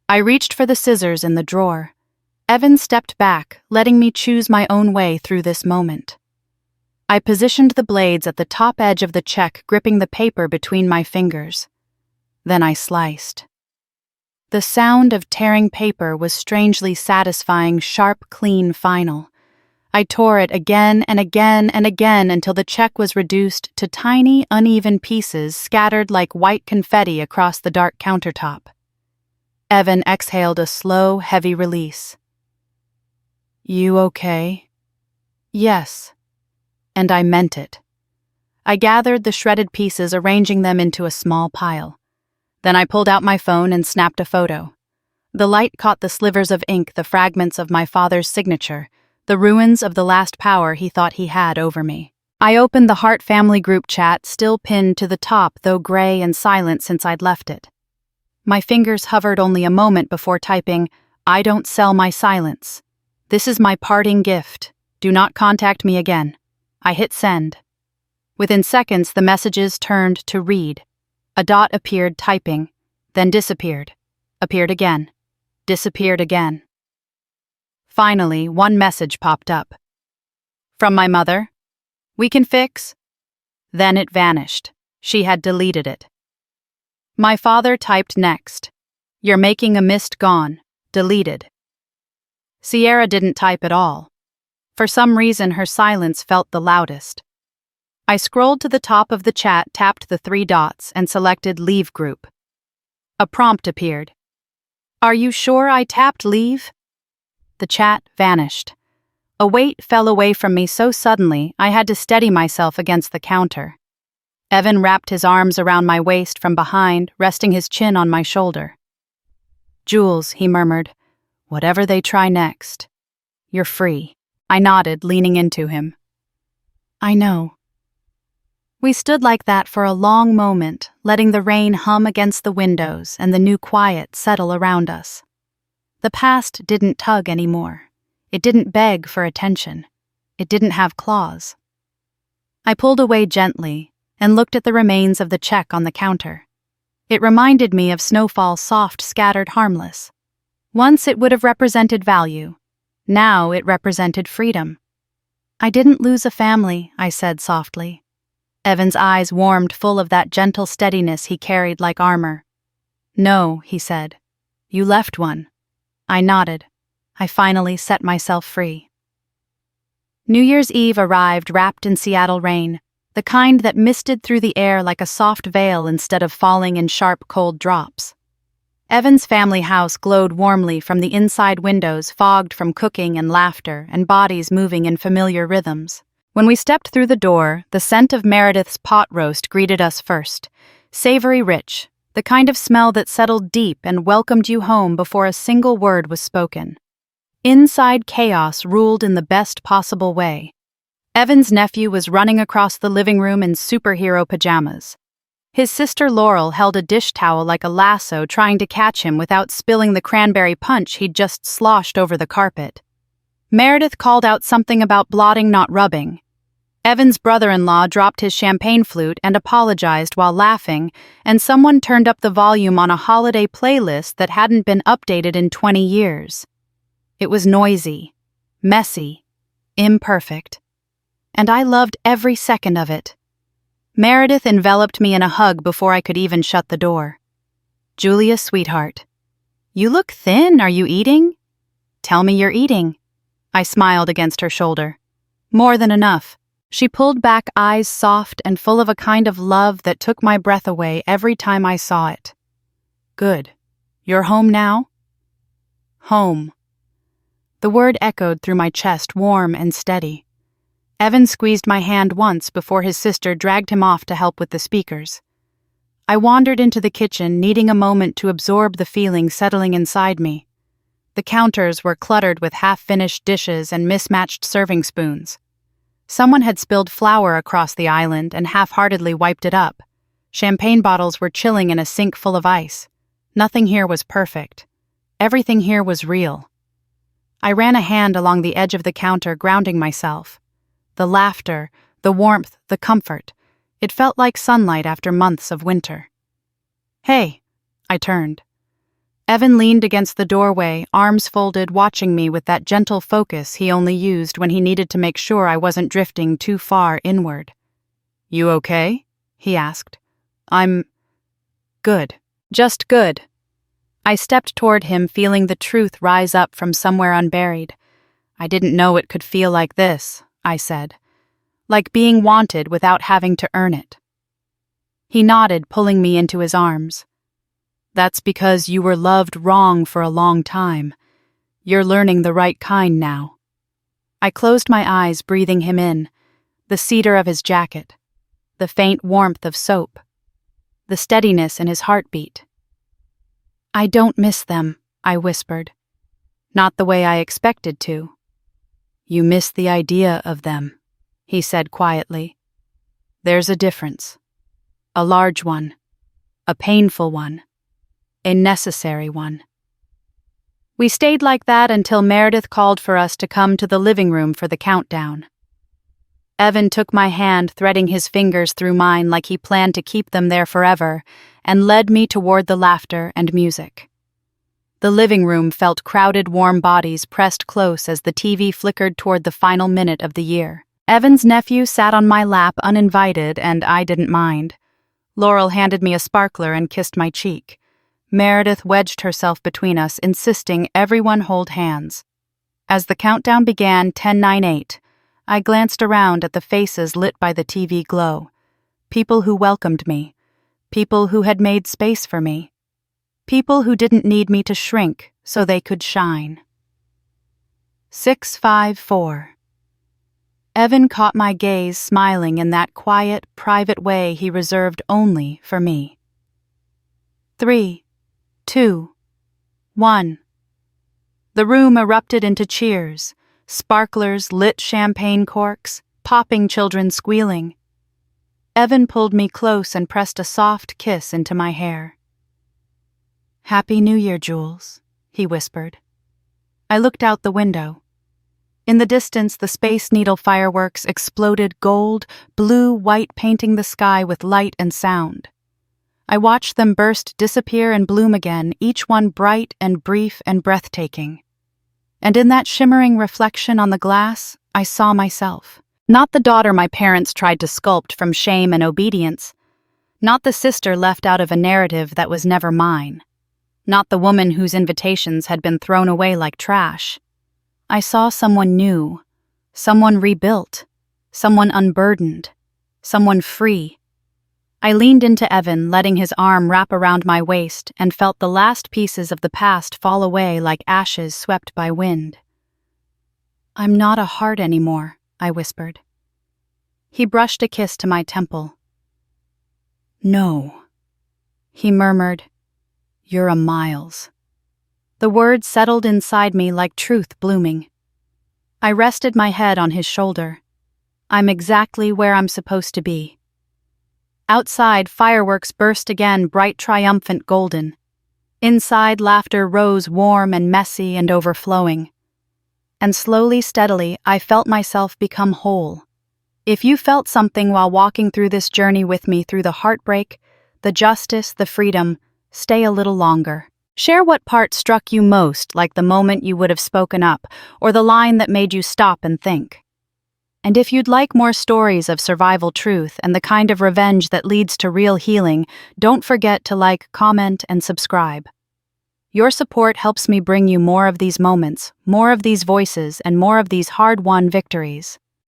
I reached for the scissors in the drawer. Evan stepped back, letting me choose my own way through this moment. I positioned the blades at the top edge of the check, gripping the paper between my fingers. Then I sliced. The sound of tearing paper was strangely satisfying, sharp, clean, final. I tore it again and again and again until the check was reduced to tiny, uneven pieces scattered like white confetti across the dark countertop. Evan exhaled a slow, heavy release. You okay? Yes. And I meant it. I gathered the shredded pieces, arranging them into a small pile. Then I pulled out my phone and snapped a photo. The light caught the slivers of ink, the fragments of my father's signature, the ruins of the last power he thought he had over me. I opened the Heart family group chat, still pinned to the top, though gray and silent since I'd left it. My fingers hovered only a moment before typing, I don't sell my silence. This is my parting gift. Do not contact me again. I hit send. Within seconds, the messages turned to read. A dot appeared typing, then disappeared. Appeared again. Disappeared again. Finally, one message popped up. From my mother. We can fix. Then it vanished. She had deleted it. My father typed next. You're making a mist gone. Deleted. Sierra didn't type at all. For some reason, her silence felt the loudest. I scrolled to the top of the chat, tapped the 3 dots, and selected Leave Group. A prompt appeared. Are you sure I tapped Leave? The chat vanished. A weight fell away from me so suddenly I had to steady myself against the counter. Evan wrapped his arms around my waist from behind, resting his chin on my shoulder. Jules, he murmured, whatever they try next, you're free. I nodded, leaning into him. I know. We stood like that for a long moment, letting the rain hum against the windows and the new quiet settle around us. The past didn't tug anymore. It didn't beg for attention. It didn't have claws. I pulled away gently and looked at the remains of the check on the counter. It reminded me of Snowfall, soft, scattered, harmless. Once it would have represented value. Now it represented freedom. I didn't lose a family, I said softly. Evan's eyes warmed, full of that gentle steadiness he carried like armor. No, he said. You left one. I nodded. I finally set myself free. New Year's Eve arrived wrapped in Seattle rain, the kind that misted through the air like a soft veil instead of falling in sharp, cold drops. Evan's family house glowed warmly from the inside windows, fogged from cooking and laughter and bodies moving in familiar rhythms. When we stepped through the door, the scent of Meredith's pot roast greeted us first, savory rich, the kind of smell that settled deep and welcomed you home before a single word was spoken. Inside chaos ruled in the best possible way. Evan's nephew was running across the living room in superhero pajamas. His sister Laurel held a dish towel like a lasso, trying to catch him without spilling the cranberry punch he'd just sloshed over the carpet. Meredith called out something about blotting, not rubbing. Evan's brother-in-law dropped his champagne flute and apologized while laughing, and someone turned up the volume on a holiday playlist that hadn't been updated in 20 years. It was noisy, messy, imperfect, and I loved every second of it. Meredith enveloped me in a hug before I could even shut the door. Julia, sweetheart. You look thin, are you eating? Tell me you're eating. I smiled against her shoulder. More than enough. She pulled back, eyes soft and full of a kind of love that took my breath away every time I saw it. Good. You're home now? Home. The word echoed through my chest, warm and steady. Evan squeezed my hand once before his sister dragged him off to help with the speakers. I wandered into the kitchen, needing a moment to absorb the feeling settling inside me. The counters were cluttered with half-finished dishes and mismatched serving spoons. Someone had spilled flour across the island and half-heartedly wiped it up. Champagne bottles were chilling in a sink full of ice. Nothing here was perfect. Everything here was real. I ran a hand along the edge of the counter, grounding myself. The laughter, the warmth, the comfort. It felt like sunlight after months of winter. "Hey," I turned. Evan leaned against the doorway, arms folded, watching me with that gentle focus he only used when he needed to make sure I wasn't drifting too far inward. "You okay?" he asked. "I'm good. Just good." I stepped toward him, feeling the truth rise up from somewhere unburied. "I didn't know it could feel like this," I said. "Like being wanted without having to earn it." He nodded, pulling me into his arms. "That's because you were loved wrong for a long time. You're learning the right kind now." I closed my eyes, breathing him in, the cedar of his jacket, the faint warmth of soap, the steadiness in his heartbeat. "I don't miss them," I whispered. "Not the way I expected to." "You miss the idea of them," he said quietly. "There's a difference. A large one. A painful one. A necessary one." We stayed like that until Meredith called for us to come to the living room for the countdown. Evan took my hand, threading his fingers through mine like he planned to keep them there forever, and led me toward the laughter and music. The living room felt crowded, warm bodies pressed close as the TV flickered toward the final minute of the year. Evan's nephew sat on my lap uninvited, and I didn't mind. Laurel handed me a sparkler and kissed my cheek. Meredith wedged herself between us, insisting everyone hold hands. As the countdown began, 10-9-8, I glanced around at the faces lit by the TV glow. People who welcomed me. People who had made space for me. People who didn't need me to shrink so they could shine. 6-5-4. Evan caught my gaze, smiling in that quiet, private way he reserved only for me. 3, 2, 1. The room erupted into cheers, sparklers, lit champagne corks, popping children squealing. Evan pulled me close and pressed a soft kiss into my hair. "Happy New Year, Jules," he whispered. I looked out the window. In the distance, the Space Needle fireworks exploded, gold, blue, white, painting the sky with light and sound. I watched them burst, disappear, and bloom again, each one bright and brief and breathtaking. And in that shimmering reflection on the glass, I saw myself. Not the daughter my parents tried to sculpt from shame and obedience. Not the sister left out of a narrative that was never mine. Not the woman whose invitations had been thrown away like trash. I saw someone new, someone rebuilt, someone unburdened, someone free. I leaned into Evan, letting his arm wrap around my waist, and felt the last pieces of the past fall away like ashes swept by wind. "I'm not a heart anymore," I whispered. He brushed a kiss to my temple. "No," he murmured. "You're a Miles." The words settled inside me like truth blooming. I rested my head on his shoulder. I'm exactly where I'm supposed to be. Outside, fireworks burst again, bright, triumphant, golden. Inside, laughter rose warm and messy and overflowing. And slowly, steadily, I felt myself become whole. If you felt something while walking through this journey with me through the heartbreak, the justice, the freedom, stay a little longer. Share what part struck you most, like the moment you would have spoken up, or the line that made you stop and think. And if you'd like more stories of survival truth and the kind of revenge that leads to real healing, don't forget to like, comment, and subscribe. Your support helps me bring you more of these moments, more of these voices, and more of these hard-won victories.